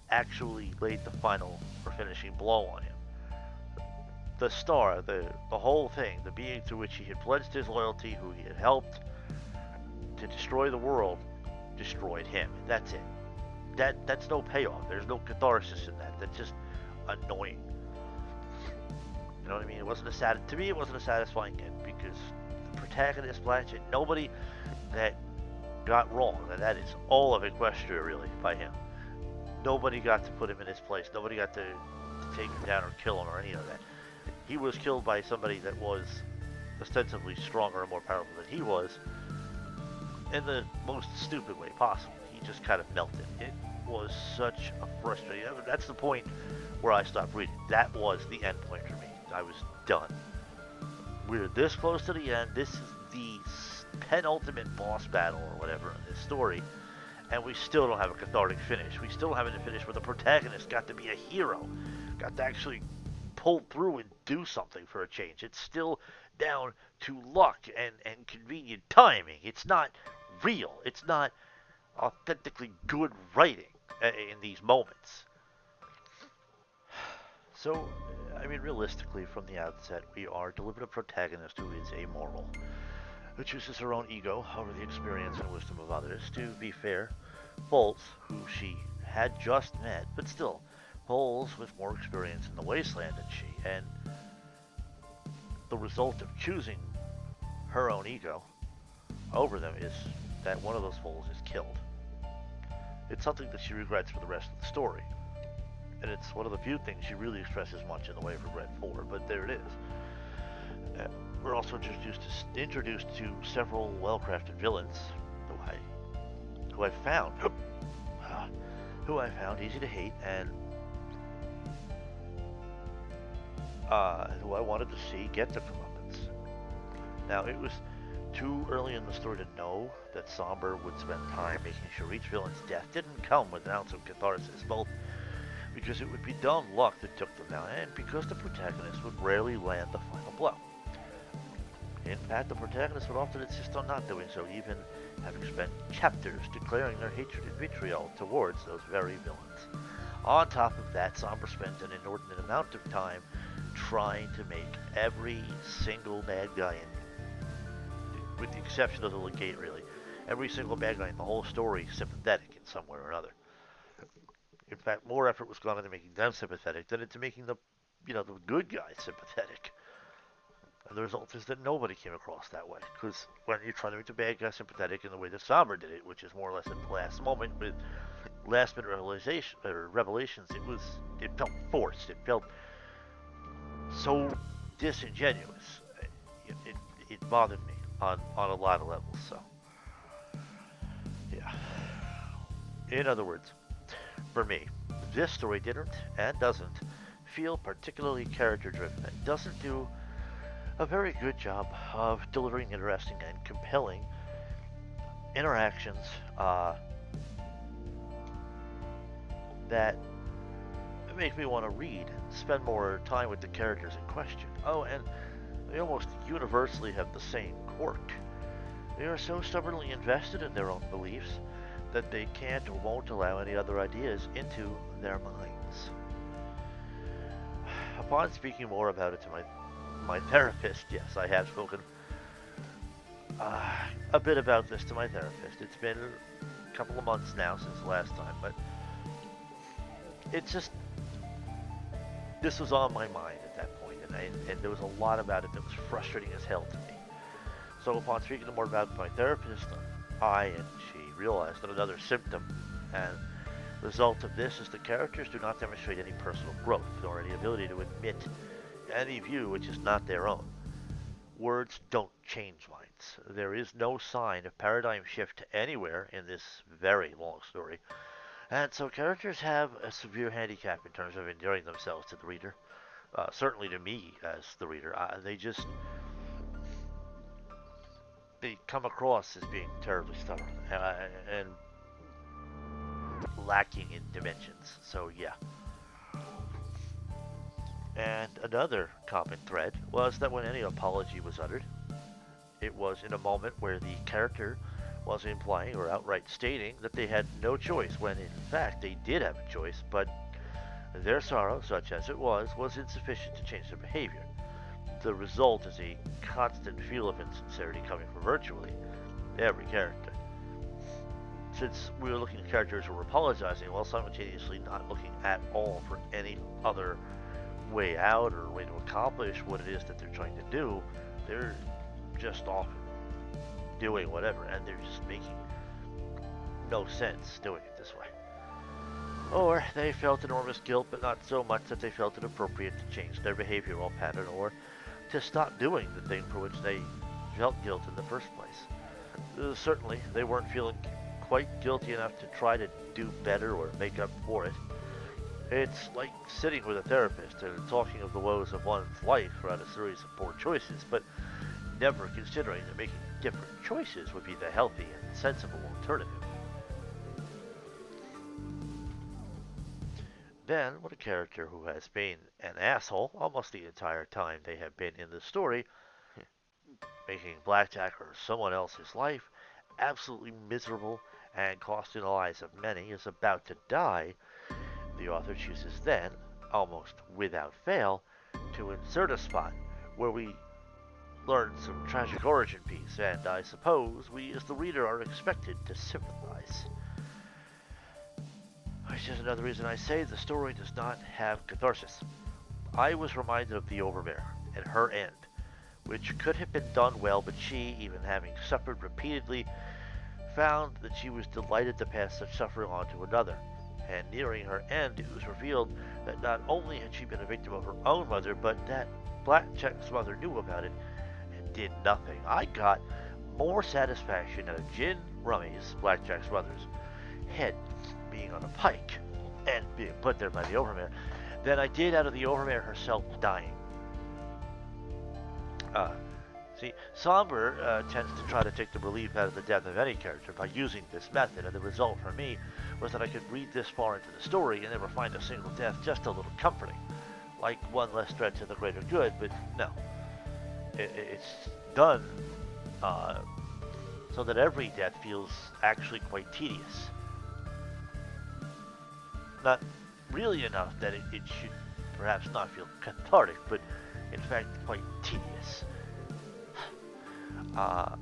actually laid the final or finishing blow on him. The star, the whole thing, the being through which he had pledged his loyalty, who he had helped to destroy the world, destroyed him. That's it. That's no payoff. There's no catharsis in that. That's just annoying. You know what I mean? It wasn't to me, it wasn't a satisfying end because the protagonist, Blanchett, nobody that got wrong, and that is all of Equestria really by him. Nobody got to put him in his place. Nobody got to take him down or kill him or any of that. He was killed by somebody that was ostensibly stronger and more powerful than he was in the most stupid way possible. He just kind of melted. It was such a frustrating. That's the point where I stopped reading. That was the end point for me. I was done. We're this close to the end. This is the penultimate boss battle or whatever in this story, and we still don't have a cathartic finish. We still haven't a finish where the protagonist got to be a hero, got to actually pull through and do something for a change. It's still down to luck and convenient timing. It's not real. It's not authentically good writing in these moments. So, I mean, realistically, from the outset, we are delivered a protagonist who is amoral, who chooses her own ego over the experience and wisdom of others. To be fair, Bolts, who she had just met, but still, Bowles with more experience in the wasteland than she, and the result of choosing her own ego over them is that one of those Bowles is killed. It's something that she regrets for the rest of the story, and it's one of the few things she really expresses much in the way of regret for, but there it is. We're also introduced to several well-crafted villains who I found easy to hate and who I wanted to see get their comeuppance. Now, it was too early in the story to know that Somber would spend time making sure each villain's death didn't come with an ounce of catharsis, both because it would be dumb luck that took them down, and because the protagonist would rarely land the final blow. In fact, the protagonist would often insist on not doing so, even having spent chapters declaring their hatred and vitriol towards those very villains. On top of that, Somber spends an inordinate amount of time trying to make every single bad guy, with the exception of the Legate really, every single bad guy in the whole story sympathetic in some way or another. In fact, more effort was gone into making them sympathetic than into making the good guys sympathetic. And the result is that nobody came across that way. Because when you're trying to make the bad guy sympathetic in the way that Somber did it, which is more or less at the last moment with last minute revelations, it felt forced. It felt so disingenuous. It bothered me on a lot of levels. So, yeah. In other words, for me, this story didn't and doesn't feel particularly character driven and doesn't do a very good job of delivering interesting and compelling interactions that make me want to read, spend more time with the characters in question. Oh, and they almost universally have the same quirk. They are so stubbornly invested in their own beliefs that they can't or won't allow any other ideas into their minds. Upon speaking more about it to my therapist, yes, I have spoken a bit about this to my therapist. It's been a couple of months now since the last time, but it's just this was on my mind at that point, and there was a lot about it that was frustrating as hell to me. So upon speaking more about my therapist, and she realized that another symptom and result of this is the characters do not demonstrate any personal growth nor any ability to admit any view which is not their own. Words don't change minds. There is no sign of paradigm shift anywhere in this very long story. And so characters have a severe handicap in terms of endearing themselves to the reader. Certainly to me as the reader. They come across as being terribly stubborn and lacking in dimensions. So yeah. And another common thread was that when any apology was uttered, it was in a moment where the character was implying or outright stating that they had no choice, when in fact they did have a choice, but their sorrow, such as it was insufficient to change their behavior. The result is a constant feel of insincerity coming from virtually every character. Since we were looking at characters who were apologizing while simultaneously not looking at all for any other way out or way to accomplish what it is that they're trying to do, they're just off doing whatever, and they're just making no sense doing it this way. Or they felt enormous guilt, but not so much that they felt it appropriate to change their behavioral pattern or to stop doing the thing for which they felt guilt in the first place. Certainly, they weren't feeling quite guilty enough to try to do better or make up for it. It's like sitting with a therapist and talking of the woes of one's life throughout a series of poor choices, but never considering that making different choices would be the healthy and sensible alternative. Then, when a character who has been an asshole almost the entire time they have been in the story, making Blackjack or someone else's life absolutely miserable and costing the lives of many, is about to die, the author chooses then, almost without fail, to insert a spot where we learn some tragic origin piece, and I suppose we as the reader are expected to sympathize. Which is another reason I say the story does not have catharsis. I was reminded of the Overbearer and her end, which could have been done well, but she, even having suffered repeatedly, found that she was delighted to pass such suffering on to another. And nearing her end, it was revealed that not only had she been a victim of her own mother, but that Blackjack's mother knew about it and did nothing. I got more satisfaction out of Gin Rummy's, Blackjack's mother's, head being on a pike and being put there by the Overmare than I did out of the Overmare herself dying. See, Somber tends to try to take the relief out of the death of any character by using this method, and the result for me was that I could read this far into the story and never find a single death just a little comforting, like one less threat to the greater good, but no. It's done so that every death feels actually quite tedious. Not really enough that it should perhaps not feel cathartic, but in fact quite tedious. Now,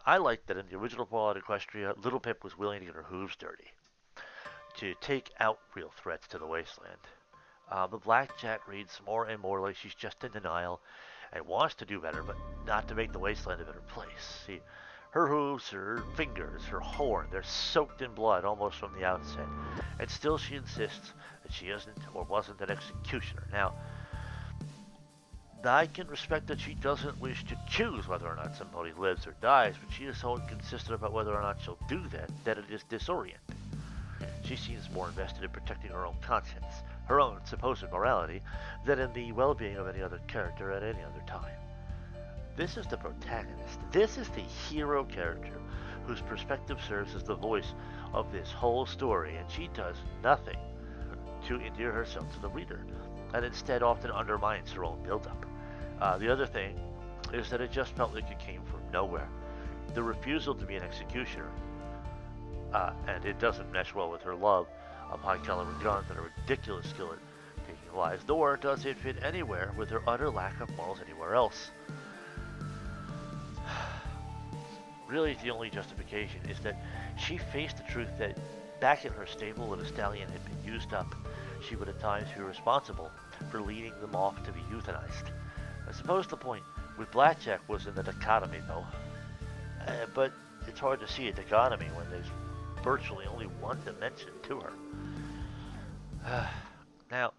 I like that in the original Fallout Equestria, Little Pip was willing to get her hooves dirty to take out real threats to the wasteland. But Blackjack reads more and more like she's just in denial and wants to do better, but not to make the wasteland a better place. See, her hooves, her fingers, her horn, they're soaked in blood almost from the outset, and still she insists that she isn't or wasn't an executioner. Now, I can respect that she doesn't wish to choose whether or not somebody lives or dies, but she is so inconsistent about whether or not she'll do that it is disorienting. she seems more invested in protecting her own conscience, her own supposed morality, than in the well-being of any other character at any other time. This is the protagonist. This is the hero character whose perspective serves as the voice of this whole story, and she does nothing to endear herself to the reader, and instead often undermines her own build-up. The other thing is that it just felt like it came from nowhere. The refusal to be an executioner, and it doesn't mesh well with her love of high-caliber guns and a ridiculous skill at taking lives, nor does it fit anywhere with her utter lack of morals anywhere else. Really, the only justification is that she faced the truth that back in her stable when a stallion had been used up, she would at times be responsible for leading them off to be euthanized. I suppose the point with Blackjack was in the dichotomy, though. But it's hard to see a dichotomy when there's virtually only one dimension to her. Now,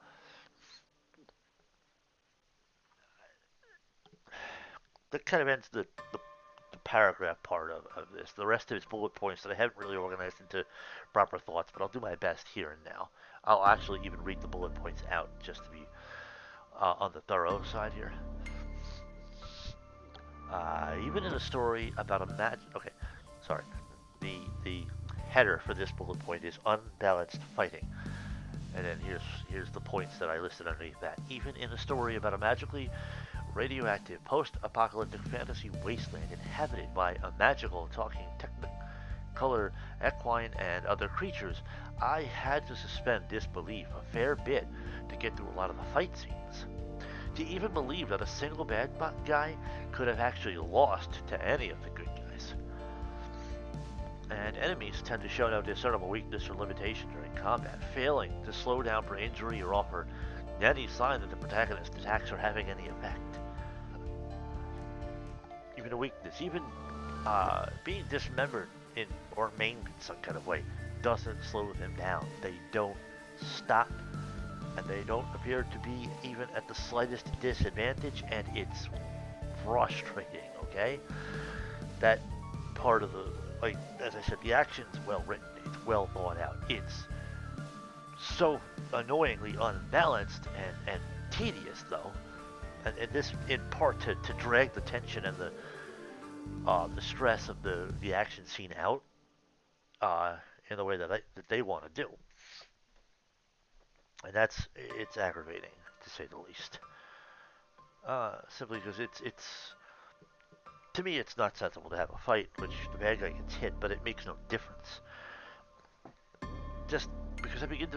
that kind of ends the paragraph part of this. The rest of it's bullet points that I haven't really organized into proper thoughts, but I'll do my best here and now. I'll actually even read the bullet points out just to be on the thorough side here. Even in a story about a match. Okay, sorry. The header for this bullet point is unbalanced fighting. And then here's the points that I listed underneath that. Even in a story about a magically radioactive post-apocalyptic fantasy wasteland inhabited by a magical talking technicolor equine and other creatures, I had to suspend disbelief a fair bit to get through a lot of the fight scenes. To even believe that a single bad guy could have actually lost to any of the good guys. And enemies tend to show no discernible weakness or limitation during combat, failing to slow down for injury or offer any sign that the protagonist's attacks are having any effect. Even a weakness, even being dismembered or maimed in some kind of way, doesn't slow them down. They don't stop, and they don't appear to be even at the slightest disadvantage, and it's frustrating, okay? That part of the, like, as I said, the action's well written, it's well thought out, it's so annoyingly unbalanced and tedious, though, and this in part to drag the tension and the stress of the action scene out in the way that they want to do, and it's aggravating to say the least. Simply because it's to me it's not sensible to have a fight which the bad guy gets hit, but it makes no difference. Just because I begin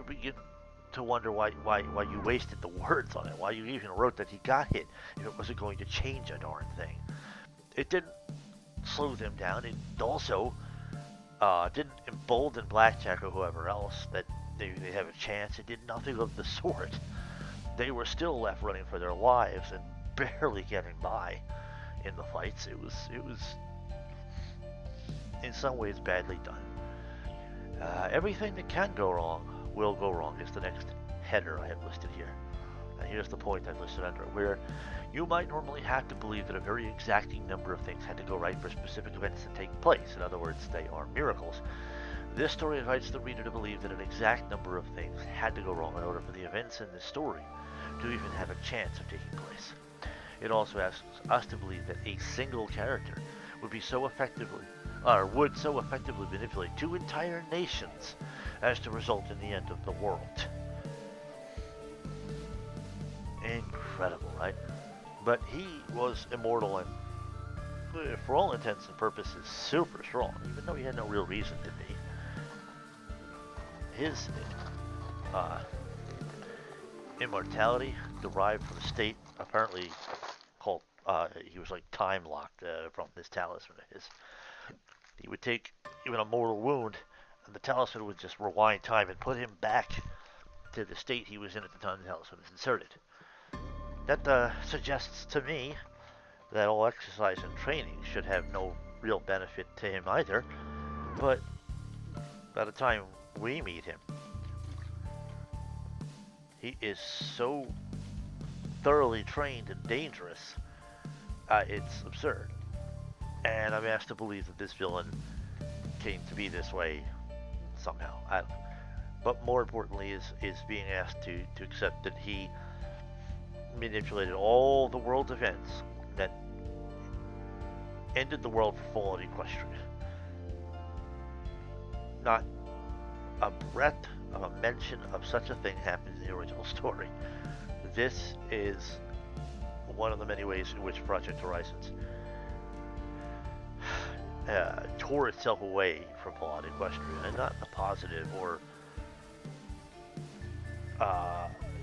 to wonder why you wasted the words on it, why you even wrote that he got hit if it wasn't going to change a darn thing. It didn't slow them down. It also didn't embolden Blackjack or whoever else that they have a chance. It did nothing of the sort. They were still left running for their lives and barely getting by in the fights. It was in some ways badly done. Everything that can go wrong will go wrong is the next header I have listed here. And here's the point I've listed under it, where you might normally have to believe that a very exacting number of things had to go right for specific events to take place. In other words, they are miracles. This story invites the reader to believe that an exact number of things had to go wrong in order for the events in this story to even have a chance of taking place. It also asks us to believe that a single character would so effectively manipulate two entire nations as to result in the end of the world. Incredible, right? But he was immortal and, for all intents and purposes, super strong, even though he had no real reason to be. His immortality derived from a state apparently called, he was like time locked from this talisman of his. He would take even a mortal wound, and the talisman would just rewind time and put him back to the state he was in at the time the talisman was inserted. That suggests to me that all exercise and training should have no real benefit to him either, but by the time we meet him, he is so thoroughly trained and dangerous, it's absurd. And I'm asked to believe that this villain came to be this way somehow. I don't know. but more importantly is being asked to accept that he manipulated all the world's events that ended the world for fallen Equestria. Not a breath of a mention of such a thing happened in the original story. This is one of the many ways in which Project Horizons tore itself away from fallen Equestria, and not in a positive or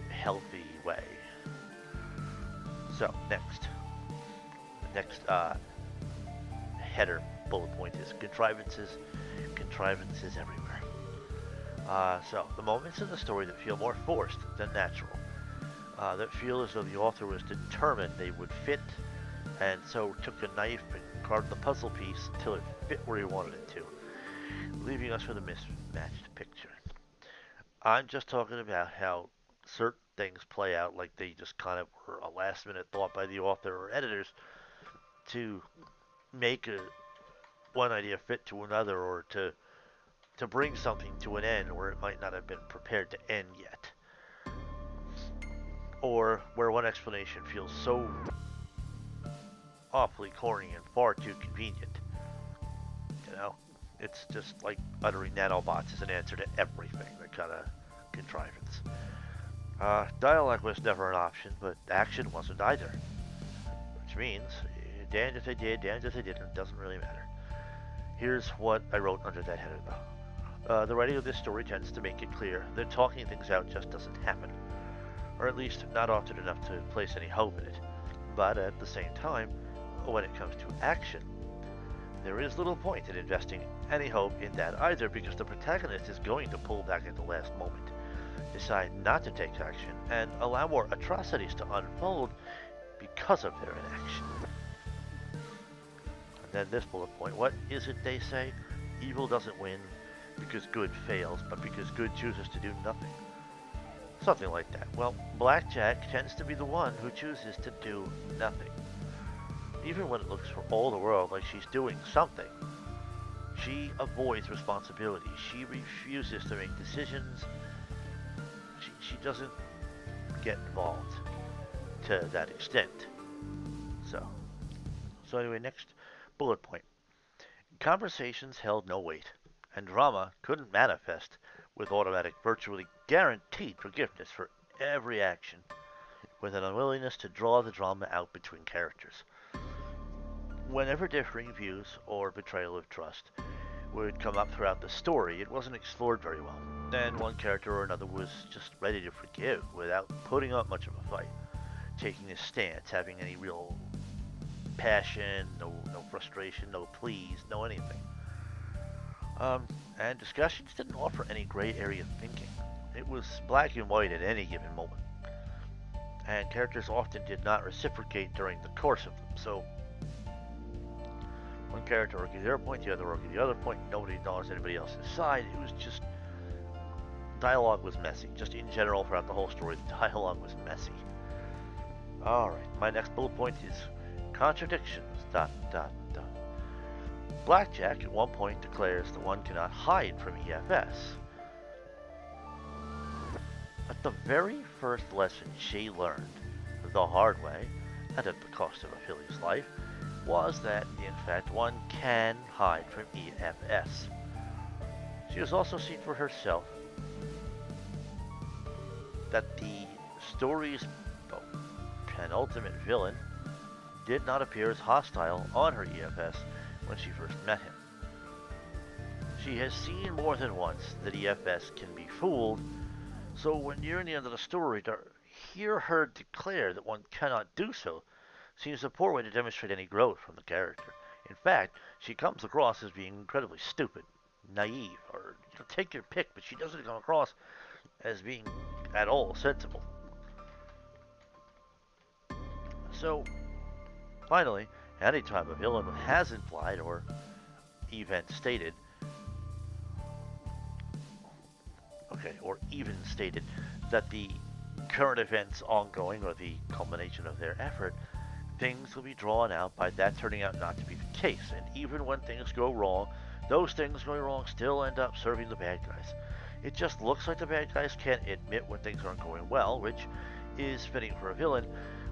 healthy way. So, next header bullet point is contrivances everywhere. So, the moments in the story that feel more forced than natural, that feel as though the author was determined they would fit, and so took a knife and carved the puzzle piece until it fit where he wanted it to, leaving us with a mismatched picture. I'm just talking about how certain things play out like they just kind of were a last minute thought by the author or editors to make one idea fit to another, or to bring something to an end where it might not have been prepared to end yet, or where one explanation feels so awfully corny and far too convenient. You know, it's just like uttering nanobots as an answer to everything, that kind of contrivance. Dialogue was never an option, but action wasn't either. Which means, damned if they did, damned if they didn't, doesn't really matter. Here's what I wrote under that header, though. The writing of this story tends to make it clear that talking things out just doesn't happen, or at least not often enough to place any hope in it. But at the same time, when it comes to action, there is little point in investing any hope in that either, because the protagonist is going to pull back at the last moment, decide not to take action, and allow more atrocities to unfold because of their inaction. And then this bullet point, what is it they say? Evil doesn't win because good fails, but because good chooses to do nothing. Something like that. Well, Blackjack tends to be the one who chooses to do nothing. Even when it looks for all the world like she's doing something, she avoids responsibility. She refuses to make decisions. She doesn't get involved to that extent. So anyway, next bullet point. Conversations held no weight, and drama couldn't manifest with automatic, virtually guaranteed forgiveness for every action, with an unwillingness to draw the drama out between characters. Whenever differing views or betrayal of trust would come up throughout the story, it wasn't explored very well, and one character or another was just ready to forgive without putting up much of a fight, taking a stance, having any real passion, no frustration, no pleas, no anything. And discussions didn't offer any gray area thinking. It was black and white at any given moment, and characters often did not reciprocate during the course of them, so one character argued their point, the other argued the other point, nobody acknowledged anybody else's side. It was just, dialogue was messy. Just in general, throughout the whole story, the dialogue was messy. Alright, my next bullet point is contradictions, ... Blackjack at one point declares the one cannot hide from EFS. At the very first lesson she learned, the hard way, and at the cost of a filly's life, was that, in fact, one can hide from EFS. She has also seen for herself that the story's penultimate villain did not appear as hostile on her EFS when she first met him. She has seen more than once that EFS can be fooled, so when nearing the end of the story, to hear her declare that one cannot do so seems a poor way to demonstrate any growth from the character. In fact, she comes across as being incredibly stupid, naive, or take your pick, but she doesn't come across as being at all sensible. So, finally, anytime a villain has implied or even stated, that the current events ongoing or the culmination of their effort, things will be drawn out by that turning out not to be the case. And even when things go wrong, those things going wrong still end up serving the bad guys. It just looks like the bad guys can't admit when things aren't going well, which is fitting for a villain,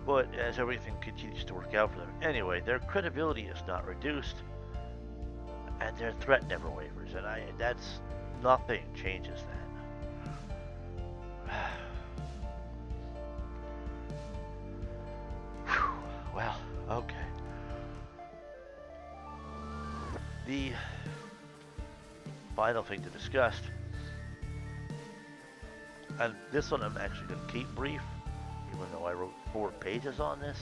but as everything continues to work out for them anyway, their credibility is not reduced, and their threat never wavers, and that's nothing changes that. Well, okay. The final thing to discuss, and this one I'm actually going to keep brief, even though I wrote 4 pages on this,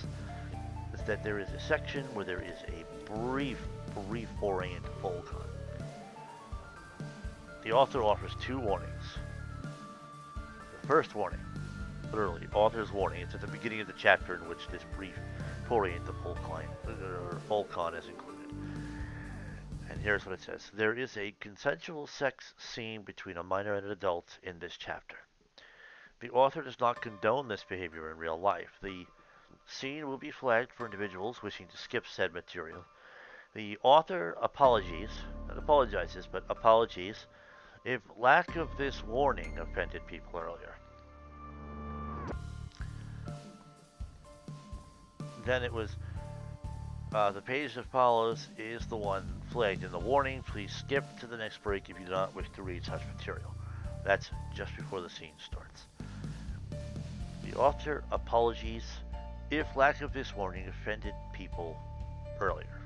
is that there is a section where there is a brief foray into Volcon. The author offers 2 warnings. The first warning, literally, author's warning, it's at the beginning of the chapter in which this brief foray into Volcon is included. And here's what it says. There is a consensual sex scene between a minor and an adult in this chapter. The author does not condone this behavior in real life. The scene will be flagged for individuals wishing to skip said material. The author apologizes, if lack of this warning offended people earlier. Then it was, the page that follows is the one flagged in the warning. Please skip to the next break if you do not wish to read such material. That's just before the scene starts. The author apologizes if lack of this warning offended people earlier.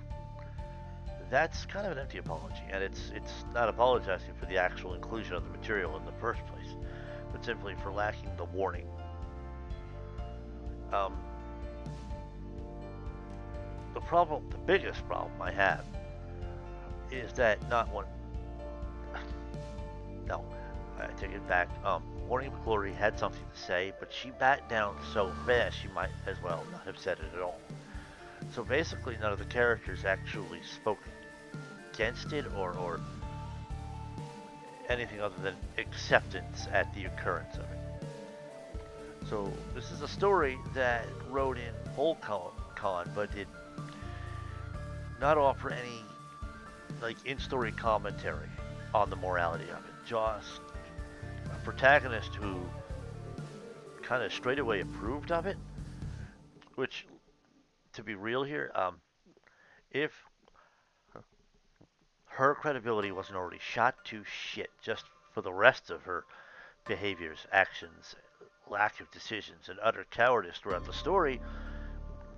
That's kind of an empty apology, and it's not apologizing for the actual inclusion of the material in the first place, but simply for lacking the warning. The biggest problem I have is that not one. No, I take it back. Warning McClory had something to say, but she backed down so fast she might as well not have said it at all. So basically, none of the characters actually spoke against it or anything other than acceptance at the occurrence of it. So this is a story that wrote in Volcon, but did not offer any in-story commentary on the morality of it. Just a protagonist who kind of straight away approved of it, which, to be real here, if her credibility wasn't already shot to shit just for the rest of her behaviors, actions, lack of decisions, and utter cowardice throughout the story,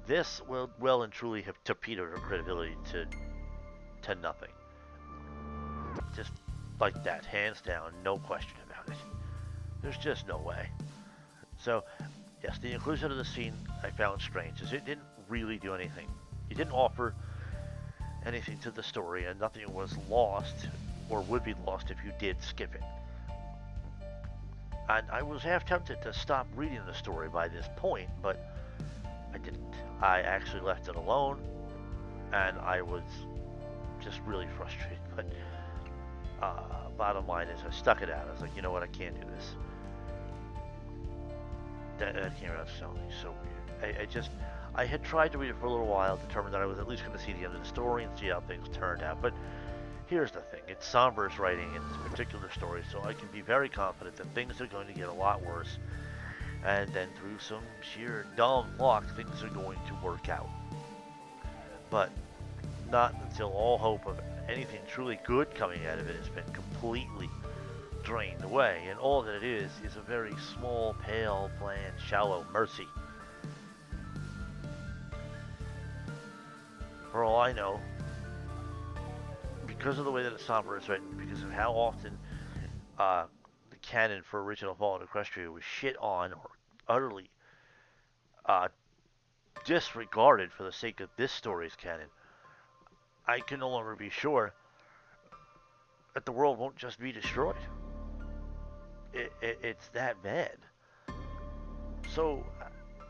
this will well and truly have torpedoed her credibility to nothing. Just like that, hands down, no question about it. There's just no way. So, yes, the inclusion of the scene I found strange, as it didn't really do anything. It didn't offer anything to the story, and nothing was lost or would be lost if you did skip it. And I was half tempted to stop reading the story by this point, but I didn't. I actually left it alone, and I was just really frustrated. But bottom line is, I stuck it out. I was like, you know what, I can't do this. That came out sounding so weird. I had tried to read it for a little while, determined that I was at least going to see the end of the story and see how things turned out. But here's the thing. It's Somber's writing in this particular story, so I can be very confident that things are going to get a lot worse. And then through some sheer dumb luck, things are going to work out. But not until all hope of anything truly good coming out of it has been completely drained away. And all that it is a very small, pale, bland, shallow mercy. For all I know, because of the way that Somber is written, because of how often the canon for original Fallen Equestria was shit on or utterly disregarded for the sake of this story's canon, I can no longer be sure that the world won't just be destroyed. It's that bad. So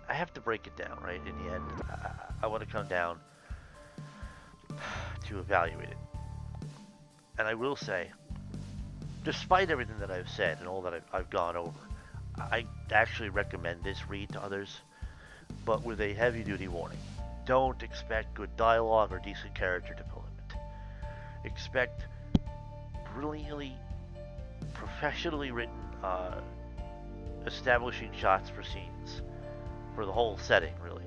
I have to break it down, right? In the end, I want to come down to evaluate it. And I will say, despite everything that I've said and all that I've gone over, I actually recommend this read to others, but with a heavy-duty warning. Don't expect good dialogue or decent character development. Expect brilliantly professionally written, establishing shots for scenes for the whole setting, really.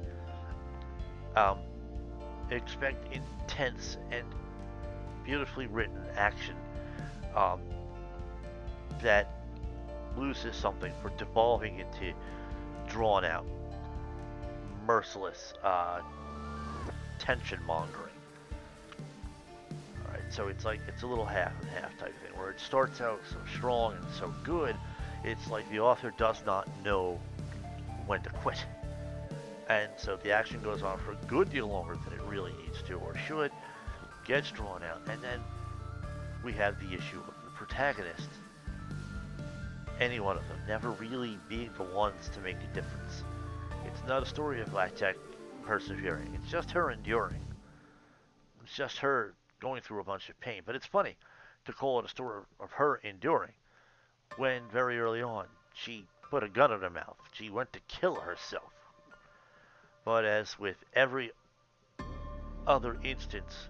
Um, expect intense and beautifully written action um, that loses something for devolving into drawn out, merciless tension mongering. All right, so it's like it's a little half and half type thing where it starts out so strong and so good, it's like the author does not know when to quit. And so the action goes on for a good deal longer than it really needs to or should, gets drawn out, and then we have the issue of the protagonist, any one of them, never really being the ones to make a difference. It's not a story of Blackjack persevering, it's just her enduring. It's just her going through a bunch of pain. But it's funny to call it a story of her enduring when very early on she put a gun in her mouth. She went to kill herself. But as with every other instance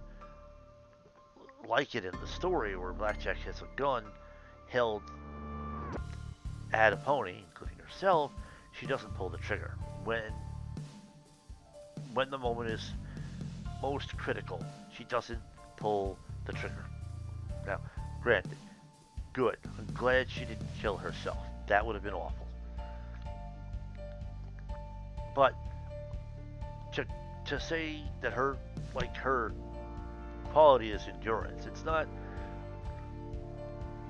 like it in the story where Blackjack has a gun held at a pony, including herself, she doesn't pull the trigger. When the moment is most critical, she doesn't pull the trigger. Now, granted, good. I'm glad she didn't kill herself. That would have been awful. But to say that her quality is endurance, it's not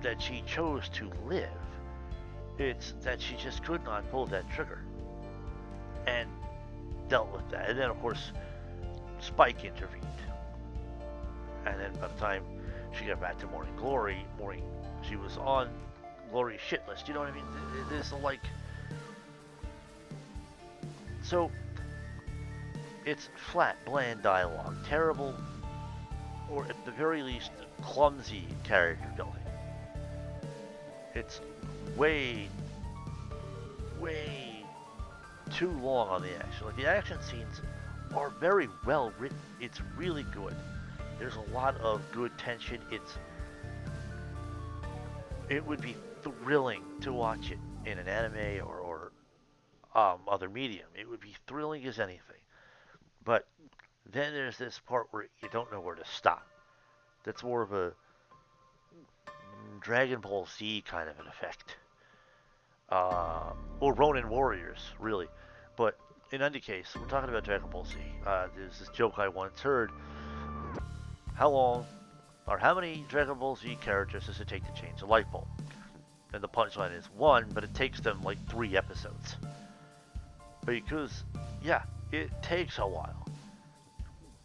that she chose to live. It's that she just could not pull that trigger. And dealt with that. And then, of course, Spike intervened. And then by the time she got back to Morning Glory, she was on Glory's shit list. You know what I mean? There's like... So, it's flat, bland dialogue. Terrible, or at the very least, clumsy character building. It's way too long on the action. Like, the action scenes are very well written. It's really good. There's a lot of good tension. It would be thrilling to watch it in an anime or other medium. It would be thrilling as anything. But then there's this part where you don't know where to stop. That's more of a Dragon Ball Z kind of an effect. Or Ronin Warriors, really. But in any case, we're talking about Dragon Ball Z. There's this joke I once heard. How long or how many Dragon Ball Z characters does it take to change a light bulb? And the punchline is 1, but it takes them like 3 episodes. Because, yeah, it takes a while.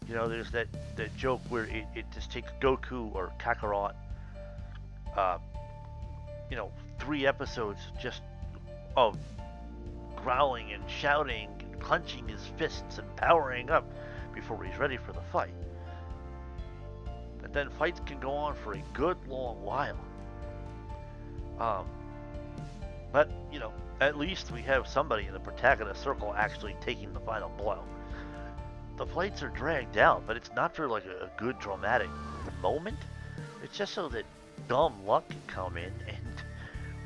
You know, there's that joke where it just takes Goku or Kakarot, 3 episodes just of growling and shouting and clenching his fists and powering up before he's ready for the fight. And then fights can go on for a good long while. But, at least we have somebody in the protagonist circle actually taking the final blow. The fights are dragged out, but it's not for like a good dramatic moment. It's just so that dumb luck can come in and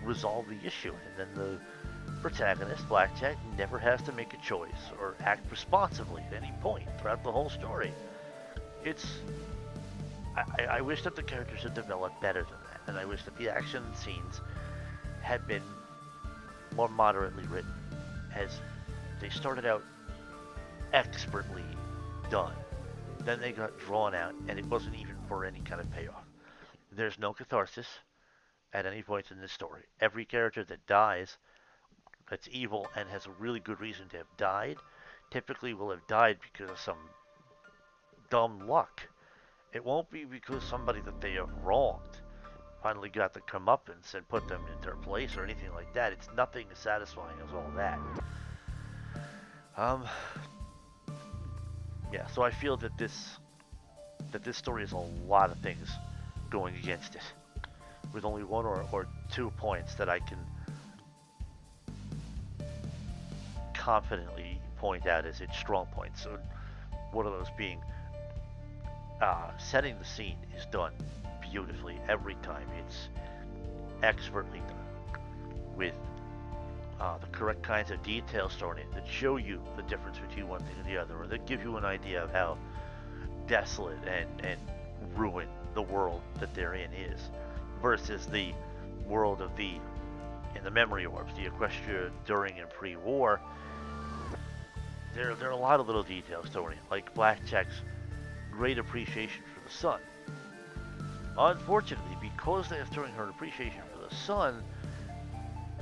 resolve the issue. And then the protagonist, Blackjack, never has to make a choice or act responsibly at any point throughout the whole story. I wish that the characters had developed better than that, and I wish that the action scenes had been more moderately written, as they started out expertly done. Then they got drawn out, and it wasn't even for any kind of payoff. There's no catharsis at any point in this story. Every character that dies that's evil and has a really good reason to have died typically will have died because of some dumb luck. It won't be because somebody that they have wronged finally got the comeuppance and put them in their place or anything like that. It's nothing as satisfying as all that. Yeah, so I feel that this story has a lot of things going against it, with only 1 or 2 points that I can confidently point out as its strong points. So one of those being setting the scene is done beautifully every time. It's expertly done with the correct kinds of details thrown in that show you the difference between one thing and the other, or that give you an idea of how desolate and ruined the world that they're in is, versus the world of in the memory orbs, the Equestria during and pre-war. There are a lot of little details thrown in, like Blackjack's great appreciation for the sun. Unfortunately, because they're throwing her appreciation for the sun,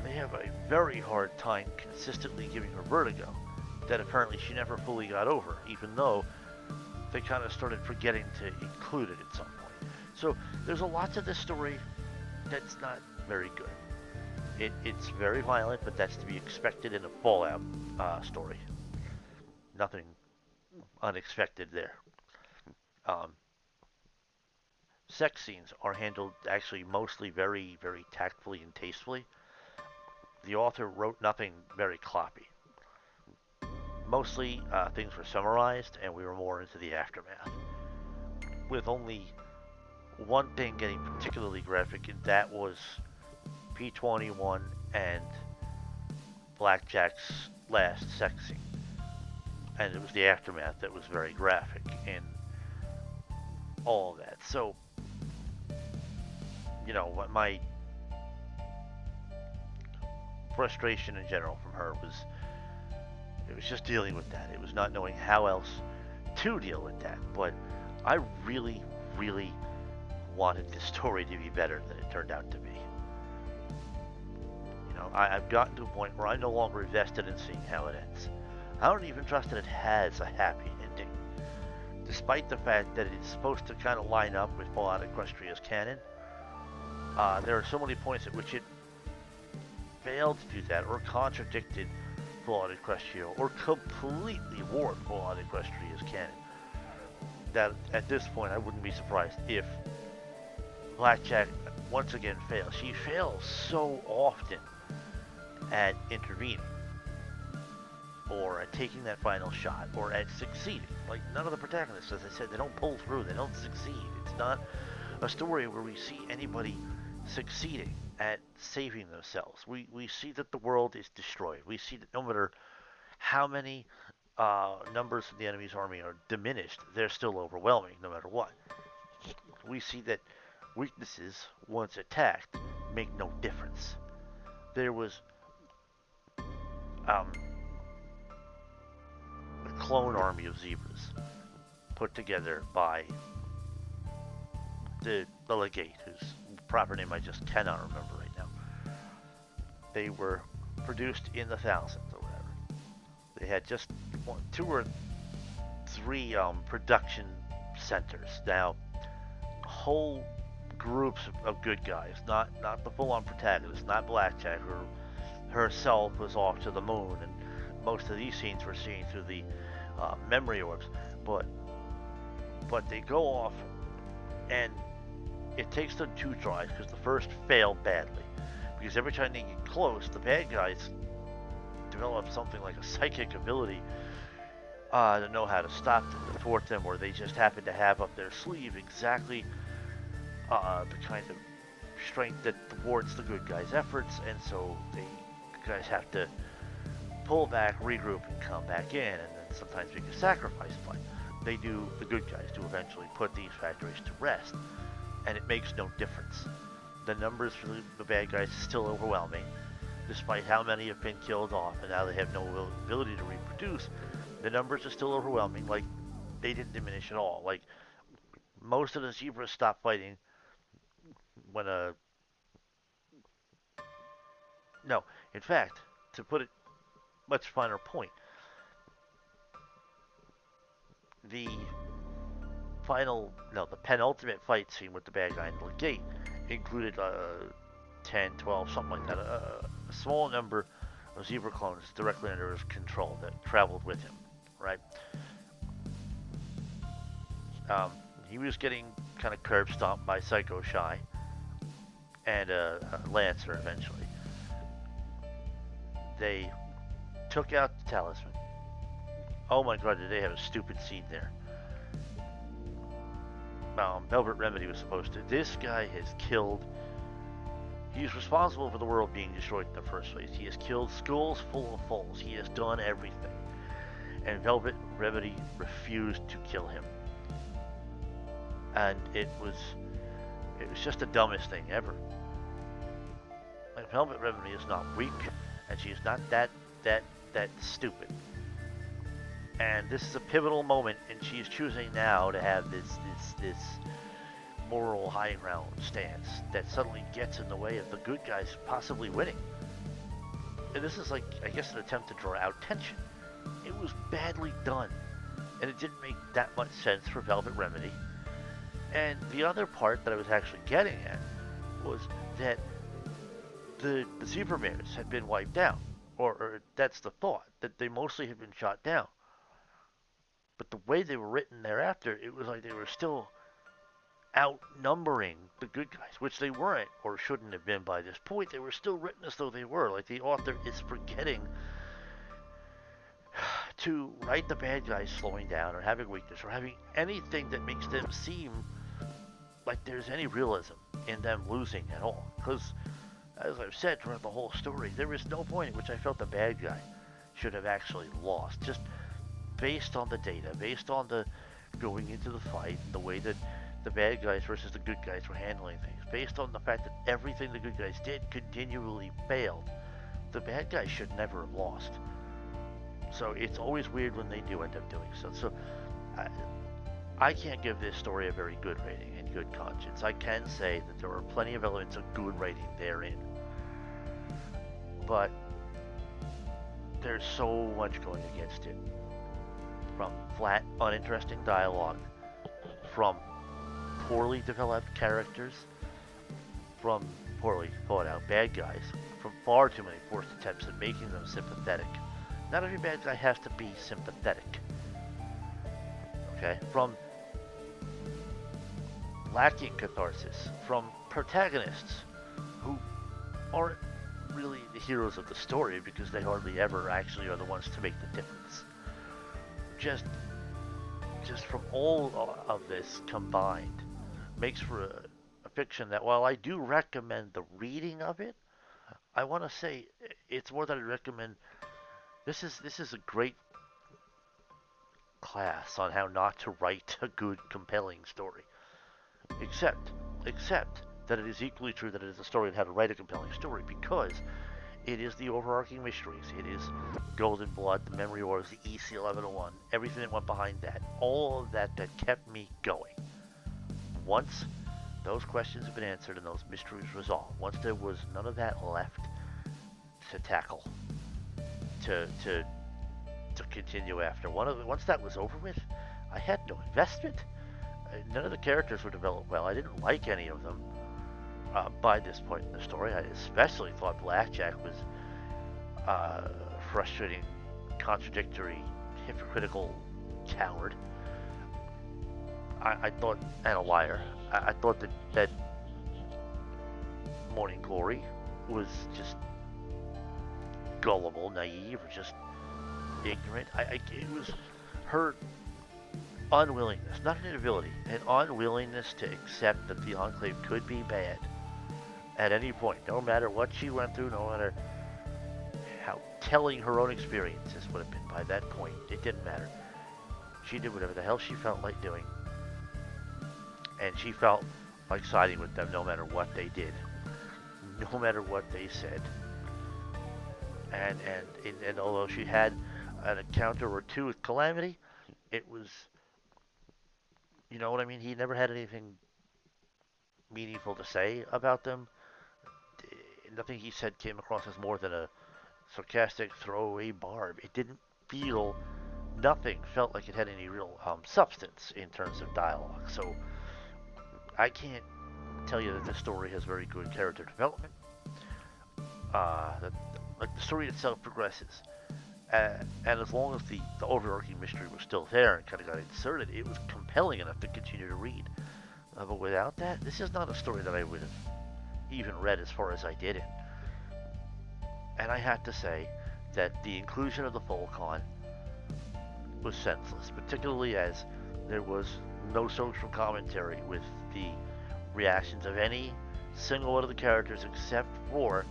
they have a very hard time consistently giving her vertigo that apparently she never fully got over, even though they kind of started forgetting to include it at some point. So there's a lot to this story that's not very good. It's very violent, but that's to be expected in a Fallout story. Nothing unexpected there. Um, Sex scenes are handled actually mostly very, very tactfully and tastefully. The author wrote nothing very cloppy. Mostly things were summarized, and we were more into the aftermath, with only one thing getting particularly graphic, and that was P21 and Blackjack's last sex scene. And it was the aftermath that was very graphic and all of that. So, what my frustration in general from her was, it was just dealing with that. It was not knowing how else to deal with that. But I really, really wanted this story to be better than it turned out to be. I've gotten to a point where I'm no longer invested in seeing how it ends. I don't even trust that it has a happy ending. Despite the fact that it's supposed to kind of line up with Fallout Equestria's canon, there are so many points at which it failed to do that, or contradicted Fallout Equestria, or completely warped Fallout Equestria's canon, that at this point I wouldn't be surprised if Blackjack once again fails. She fails so often at intervening, or at taking that final shot, or at succeeding. Like, none of the protagonists, as I said, they don't pull through, they don't succeed. It's not a story where we see anybody succeeding at saving themselves. We see that the world is destroyed. We see that no matter how many numbers of the enemy's army are diminished, they're still overwhelming no matter what. We see that weaknesses, once attacked, make no difference. There was a clone army of zebras put together by the legate, whose proper name I just cannot remember right now. They were produced in the thousands or whatever. They had just 2 or 3 production centers. Now, whole groups of good guys, not the full-on protagonists, not Blackjack, who herself was off to the moon, and most of these scenes we're seeing through the memory orbs, but they go off, and it takes them 2 tries, because the first failed badly, because every time they get close, the bad guys develop something like a psychic ability to know how to stop them, to thwart them, or they just happen to have up their sleeve exactly the kind of strength that thwarts the good guys' efforts, and so the guys have to pull back, regroup, and come back in, and then sometimes make a sacrifice. But the good guys do eventually put these factories to rest, and it makes no difference. The numbers for the bad guys is still overwhelming, despite how many have been killed off, and now they have no ability to reproduce. The numbers are still overwhelming. Like, they didn't diminish at all. Like, most of the zebras stopped fighting when no, in fact, to put it much finer point, the the penultimate fight scene with the bad guy in the gate included 10, 12, something like that, a small number of zebra clones directly under his control that traveled with him, right? He was getting kind of curb stomped by Psycho Shy and Lancer eventually. They took out the talisman. Oh my god, did they have a stupid scene there. Velvet Remedy was supposed to. This guy has killed He's responsible for the world being destroyed in the first place. He has killed schools full of fools. He has done everything. And Velvet Remedy refused to kill him. And it was just the dumbest thing ever. Like, Velvet Remedy is not weak, and she is not that stupid. And this is a pivotal moment, and she is choosing now to have this moral high ground stance that suddenly gets in the way of the good guys possibly winning. And this is like, I guess, an attempt to draw out tension. It was badly done, and it didn't make that much sense for Velvet Remedy. And the other part that I was actually getting at was that the zebra bears had been wiped out, or that's the thought, that they mostly had been shot down. But the way they were written thereafter, it was like they were still outnumbering the good guys, which they weren't or shouldn't have been by this point. They were still written as though they were. Like, the author is forgetting to write the bad guys slowing down or having weakness or having anything that makes them seem like there's any realism in them losing at all. Because, as I've said throughout the whole story, there is no point at which I felt the bad guy should have actually lost. Just based on the data, based on the going into the fight, the way that the bad guys versus the good guys were handling things, based on the fact that everything the good guys did continually failed, the bad guys should never have lost. So it's always weird when they do end up doing so. So I can't give this story a very good rating in good conscience. I can say that there are plenty of elements of good writing therein, but there's so much going against it. From flat, uninteresting dialogue, from poorly developed characters, from poorly thought out bad guys, from far too many forced attempts at making them sympathetic. Not every bad guy has to be sympathetic. Okay? From lacking catharsis, from protagonists who aren't really the heroes of the story because they hardly ever actually are the ones to make the difference. Just from all of this combined makes for a fiction that, while I do recommend the reading of it, I want to say it's more that I recommend. This is a great class on how not to write a good, compelling story. Except that it is equally true that it is a story on how to write a compelling story, because it is the overarching mysteries. It is Golden Blood, the Memory Wars, the EC-1101, everything that went behind that. All of that kept me going. Once those questions have been answered and those mysteries resolved, once there was none of that left to tackle, to continue after, once that was over with, I had no investment. None of the characters were developed well. I didn't like any of them. By this point in the story, I especially thought Blackjack was frustrating, contradictory, hypocritical coward. I thought, and a liar. I thought that Morning Glory was just gullible, naive, or just ignorant. It was her unwillingness, not an inability, an unwillingness to accept that the Enclave could be bad at any point, no matter what she went through, no matter how telling her own experiences would have been by that point. It didn't matter. She did whatever the hell she felt like doing, and she felt like siding with them no matter what they did, no matter what they said. And although she had an encounter or two with Calamity, it was, you know what I mean? He never had anything meaningful to say about them. Nothing he said came across as more than a sarcastic throwaway barb. It didn't feel, nothing felt like it had any real substance in terms of dialogue. So I can't tell you that this story has very good character development. Like, the story itself progresses, and as long as the overarching mystery was still there and kind of got inserted, it was compelling enough to continue to read. But without that, this is not a story that I would have even read as far as I did it. And I have to say that the inclusion of the Volcon was senseless, particularly as there was no social commentary with the reactions of any single one of the characters except for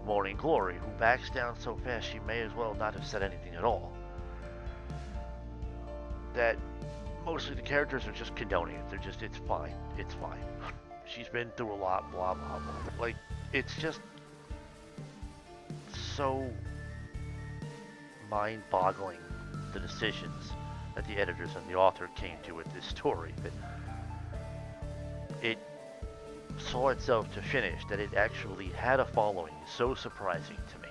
Morning Glory, who backs down so fast she may as well not have said anything at all. That mostly the characters are just condoning it. They're just, it's fine. It's fine. She's been through a lot, blah, blah, blah. Like, it's just so mind-boggling, the decisions that the editors and the author came to with this story, that it saw itself to finish, that it actually had a following, so surprising to me.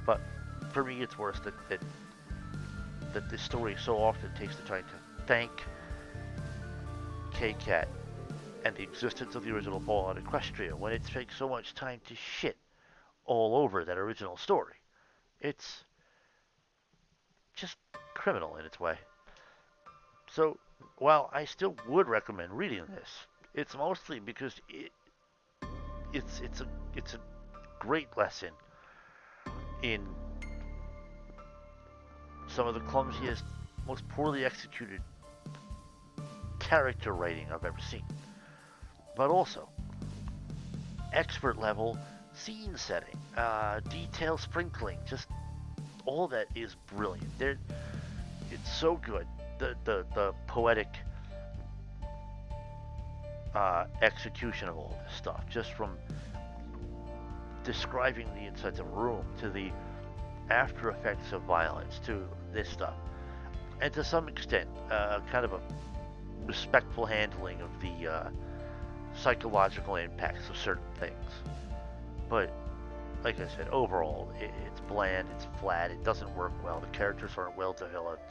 But for me, it's worse that this story so often takes the time to thank K-Cat and the existence of the original ball at Equestria when it takes so much time to shit all over that original story. It's just criminal in its way. So, while I still would recommend reading this, it's mostly because it's a great lesson in some of the clumsiest, most poorly executed character writing I've ever seen. But also, expert level scene setting, detail sprinkling, just all that is brilliant. It's so good. The poetic execution of all this stuff, just from describing the insides of a room to the after effects of violence to this stuff, and to some extent, kind of a respectful handling of the psychological impacts of certain things. But like I said, overall, it's bland, it's flat, it doesn't work well. The characters aren't well developed.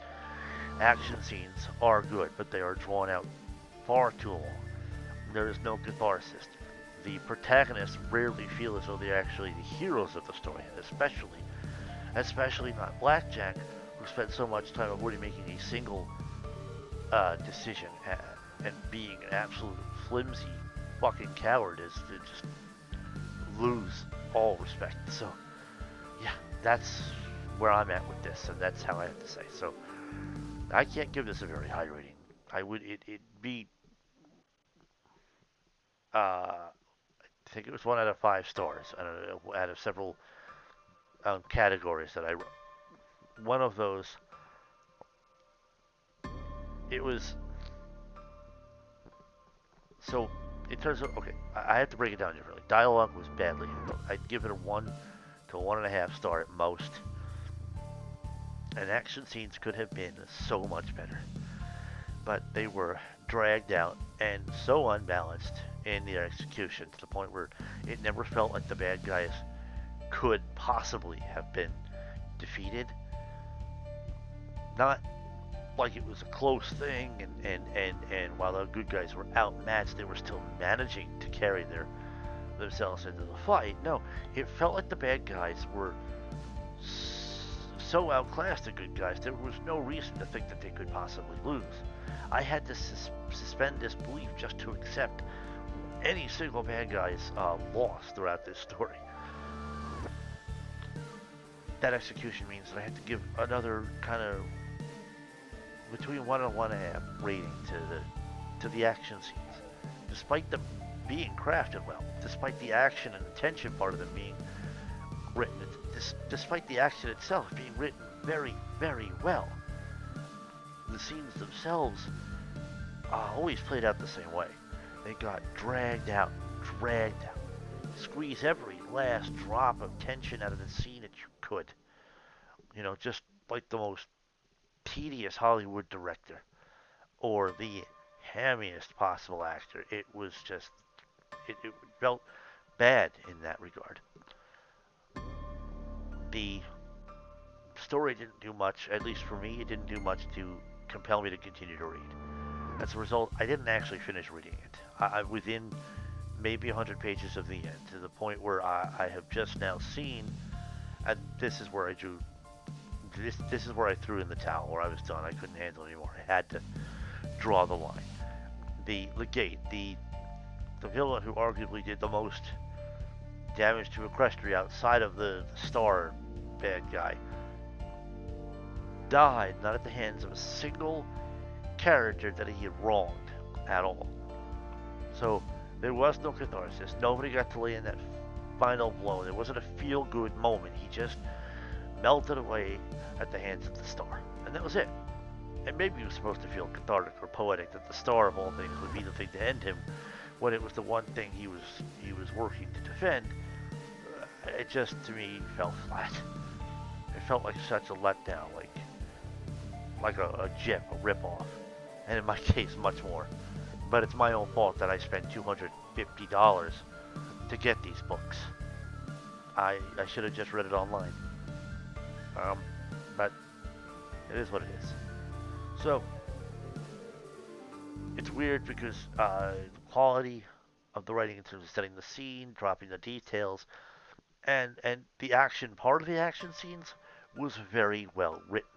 Action scenes are good, but they are drawn out far too long. There is no catharsis. The protagonists rarely feel as though they're actually the heroes of the story, especially not Blackjack, who spent so much time avoiding making a single decision and being an absolute flimsy fucking coward is to just lose all respect. So, yeah, that's where I'm at with this, and that's how I have to say. So, I can't give this a very high rating. It'd be, I think it was 1 out of 5 stars, out of several categories that I wrote. One of those, it was, so in terms of, okay, I have to break it down differently. Dialogue was badly handled. I'd give it a 1 to 1.5 star at most. And action scenes could have been so much better. But they were dragged out and so unbalanced in their execution to the point where it never felt like the bad guys could possibly have been defeated. Not like it was a close thing, and while the good guys were outmatched, they were still managing to carry themselves into the fight. No, it felt like the bad guys were so outclassed the good guys, there was no reason to think that they could possibly lose. I had to suspend disbelief just to accept any single bad guy's loss throughout this story. That execution means that I had to give another kind of between 1 and 1.5 rating to the action scenes, despite them being crafted well, despite the action and the tension part of them being written, despite the action itself being written very, very well. The scenes themselves always played out the same way. They got dragged out. Squeeze every last drop of tension out of the scene that you could. You know, just like the most tedious Hollywood director or the hammiest possible actor. It was just, it felt bad in that regard. The story didn't do much, at least for me, it didn't do much to compel me to continue to read. As a result, I didn't actually finish reading it. I within maybe 100 pages of the end, to the point where I have just now seen, and this is where I drew, this is where I threw in the towel, where I was done. I couldn't handle it anymore. I had to draw the line. The Legate, the villain who arguably did the most damage to Equestria outside of the star bad guy, died not at the hands of a single character that he had wronged at all. So There was no catharsis. Nobody got to lay in that final blow. There wasn't a feel-good moment. He just melted away at the hands of the star, and that was it. And maybe he was supposed to feel cathartic or poetic that the star of all things would be the thing to end him, when it was the one thing he was working to defend. It just to me fell flat. It felt like such a letdown, like a jip, a ripoff, and in my case, much more. But it's my own fault that I spent $250 to get these books. I should have just read it online. But it is what it is. So it's weird because the quality of the writing in terms of setting the scene, dropping the details, and the action part of the action scenes was very well written.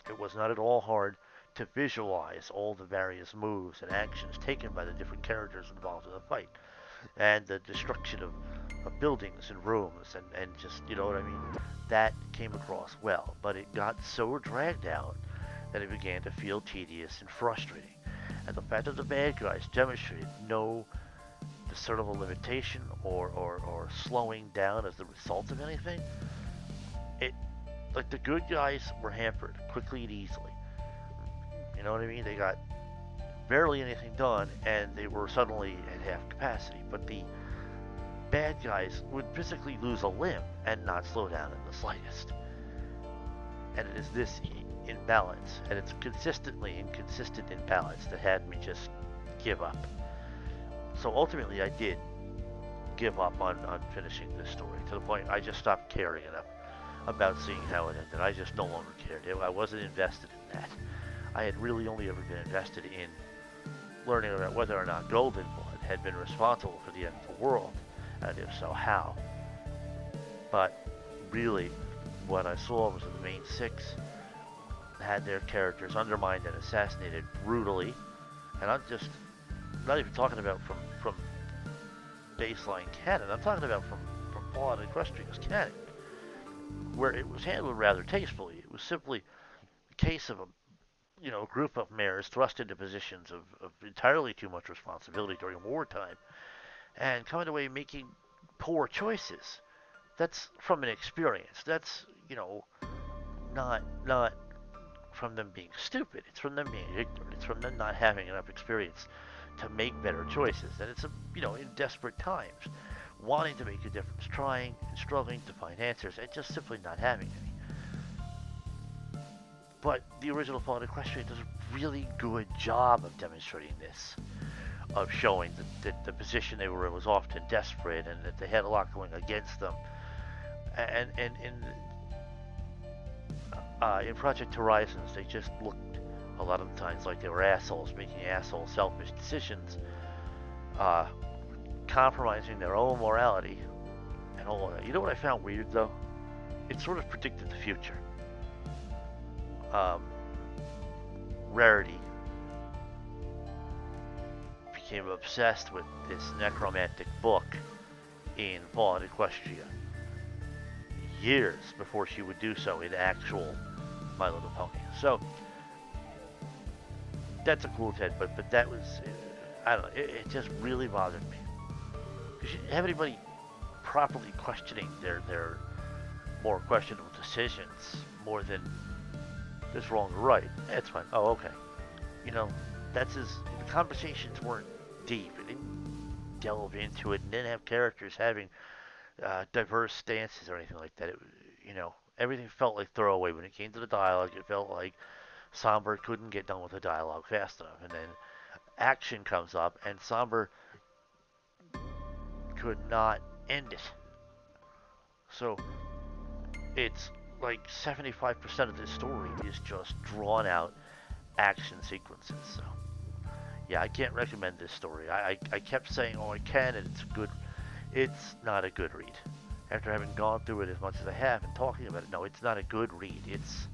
It was not at all hard to visualize all the various moves and actions taken by the different characters involved in the fight, and the destruction of buildings and rooms, and just, you know what I mean? That came across well, but it got so dragged out that it began to feel tedious and frustrating. And the fact that the bad guys demonstrated no discernible limitation or slowing down as the result of anything, it like the good guys were hampered quickly and easily. You know what I mean? They got barely anything done, and they were suddenly at half capacity. But the bad guys would physically lose a limb and not slow down in the slightest. And it is this imbalance, and it's consistently inconsistent imbalance that had me just give up. So ultimately, I did give up on finishing this story, to the point I just stopped caring enough about seeing how it ended. I just no longer cared. I wasn't invested in that. I had really only ever been invested in learning about whether or not Golden Blood had been responsible for the end of the world, and if so, how. But really, what I saw was that the main six had their characters undermined and assassinated brutally, and I'm just not even talking about from baseline canon. I'm talking about from Fallout Equestria's canon, where it was handled rather tastefully. It was simply a case of a group of mayors thrust into positions of entirely too much responsibility during wartime, and coming away making poor choices. That's from an experience. That's not from them being stupid. It's from them being ignorant. It's from them not having enough experience to make better choices. And it's in desperate times, wanting to make a difference, trying and struggling to find answers, and just simply not having any. But the original Fallout Equestria does a really good job of demonstrating this, of showing that the position they were in was often desperate, and that they had a lot going against them. And in Project Horizons, they just looked a lot of the times like they were assholes, making asshole, selfish decisions, compromising their own morality, and all of that. You know what I found weird, though? It sort of predicted the future. Rarity became obsessed with this necromantic book in Fallout Equestria years before she would do so in actual My Little Pony. So that's a cool tidbit, but that was, I don't know, it just really bothered me. Because you didn't have anybody properly questioning their more questionable decisions more than this wrong or right. That's fine. Oh, okay. That's the conversations weren't deep. It didn't delve into it, and didn't have characters having diverse stances or anything like that. Everything felt like throwaway when it came to the dialogue. It felt like Somber couldn't get done with the dialogue fast enough, and then action comes up, and Somber could not end it. So it's like 75% of this story is just drawn out action sequences. So yeah, I can't recommend this story. I kept saying, oh, I can, and it's not a good read. After having gone through it as much as I have and talking about it, no, it's not a good read. It's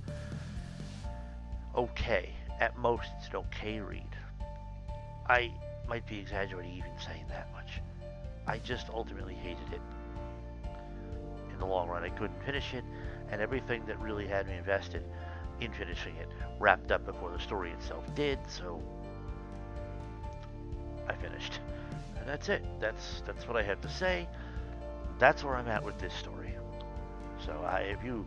okay. At most, it's an okay read. I might be exaggerating even saying that much. I just ultimately hated it. In the long run, I couldn't finish it, and everything that really had me invested in finishing it wrapped up before the story itself did, so I finished. And that's it. That's what I have to say. That's where I'm at with this story. So if you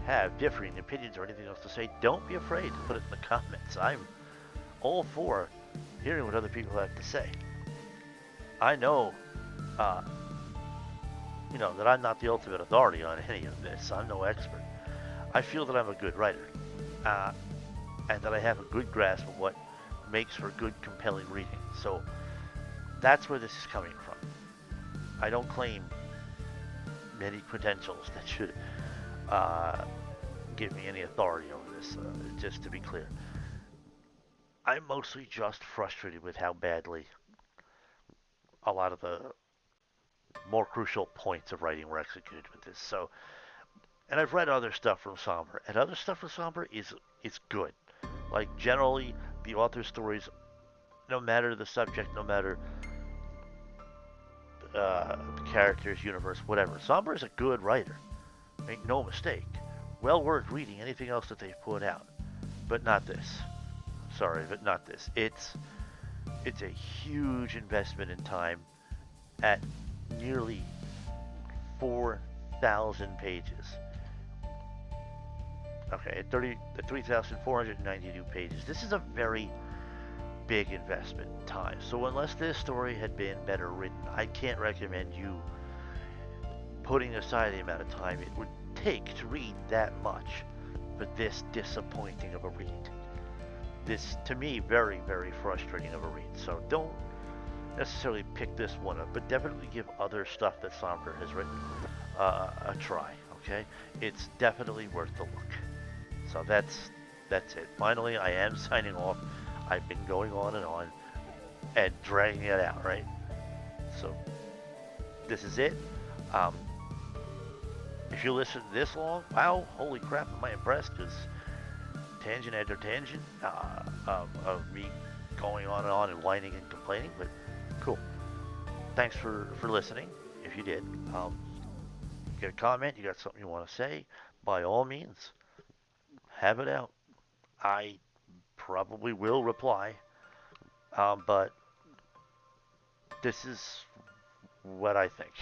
have differing opinions or anything else to say, don't be afraid to put it in the comments. I'm all for hearing what other people have to say. I know, uh, that I'm not the ultimate authority on any of this. I'm no expert. I feel that I'm a good writer, uh, and that I have a good grasp of what makes for good, compelling reading. So that's where this is coming from. I don't claim many credentials that should uh, give me any authority over this, just to be clear. I'm mostly just frustrated with how badly a lot of the more crucial points of writing were executed with this. So, and I've read other stuff from Somber, and other stuff from Somber is good. Like generally, the author's stories, no matter the subject, no matter the characters, universe, whatever. Somber is a good writer. Make no mistake. Well worth reading anything else that they've put out, but not this. Sorry, but not this. It's a huge investment in time at nearly 4,000 pages. Okay, at 3,492 pages. This is a very big investment in time. So unless this story had been better written, I can't recommend you putting aside the amount of time it would take to read that much for this disappointing of a read. This, to me, very, very frustrating of a read. So don't necessarily pick this one up, but definitely give other stuff that Somber has written a try. Okay, it's definitely worth the look. So that's it. Finally, I am signing off. I've been going on and dragging it out, right? So this is it. Um, if you listen this long, wow, holy crap, am I impressed? Because tangent after tangent of me going on and whining and complaining, but cool. Thanks for listening. If you did, get a comment, you got something you want to say, by all means, have it out. I probably will reply, but this is what I think.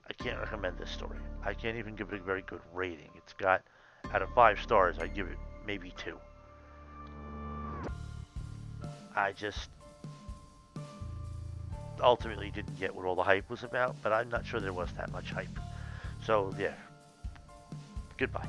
I can't recommend this story. I can't even give it a very good rating. It's got, out of 5 stars, I'd give it maybe 2. I just ultimately didn't get what all the hype was about, but I'm not sure there was that much hype. So, yeah, goodbye.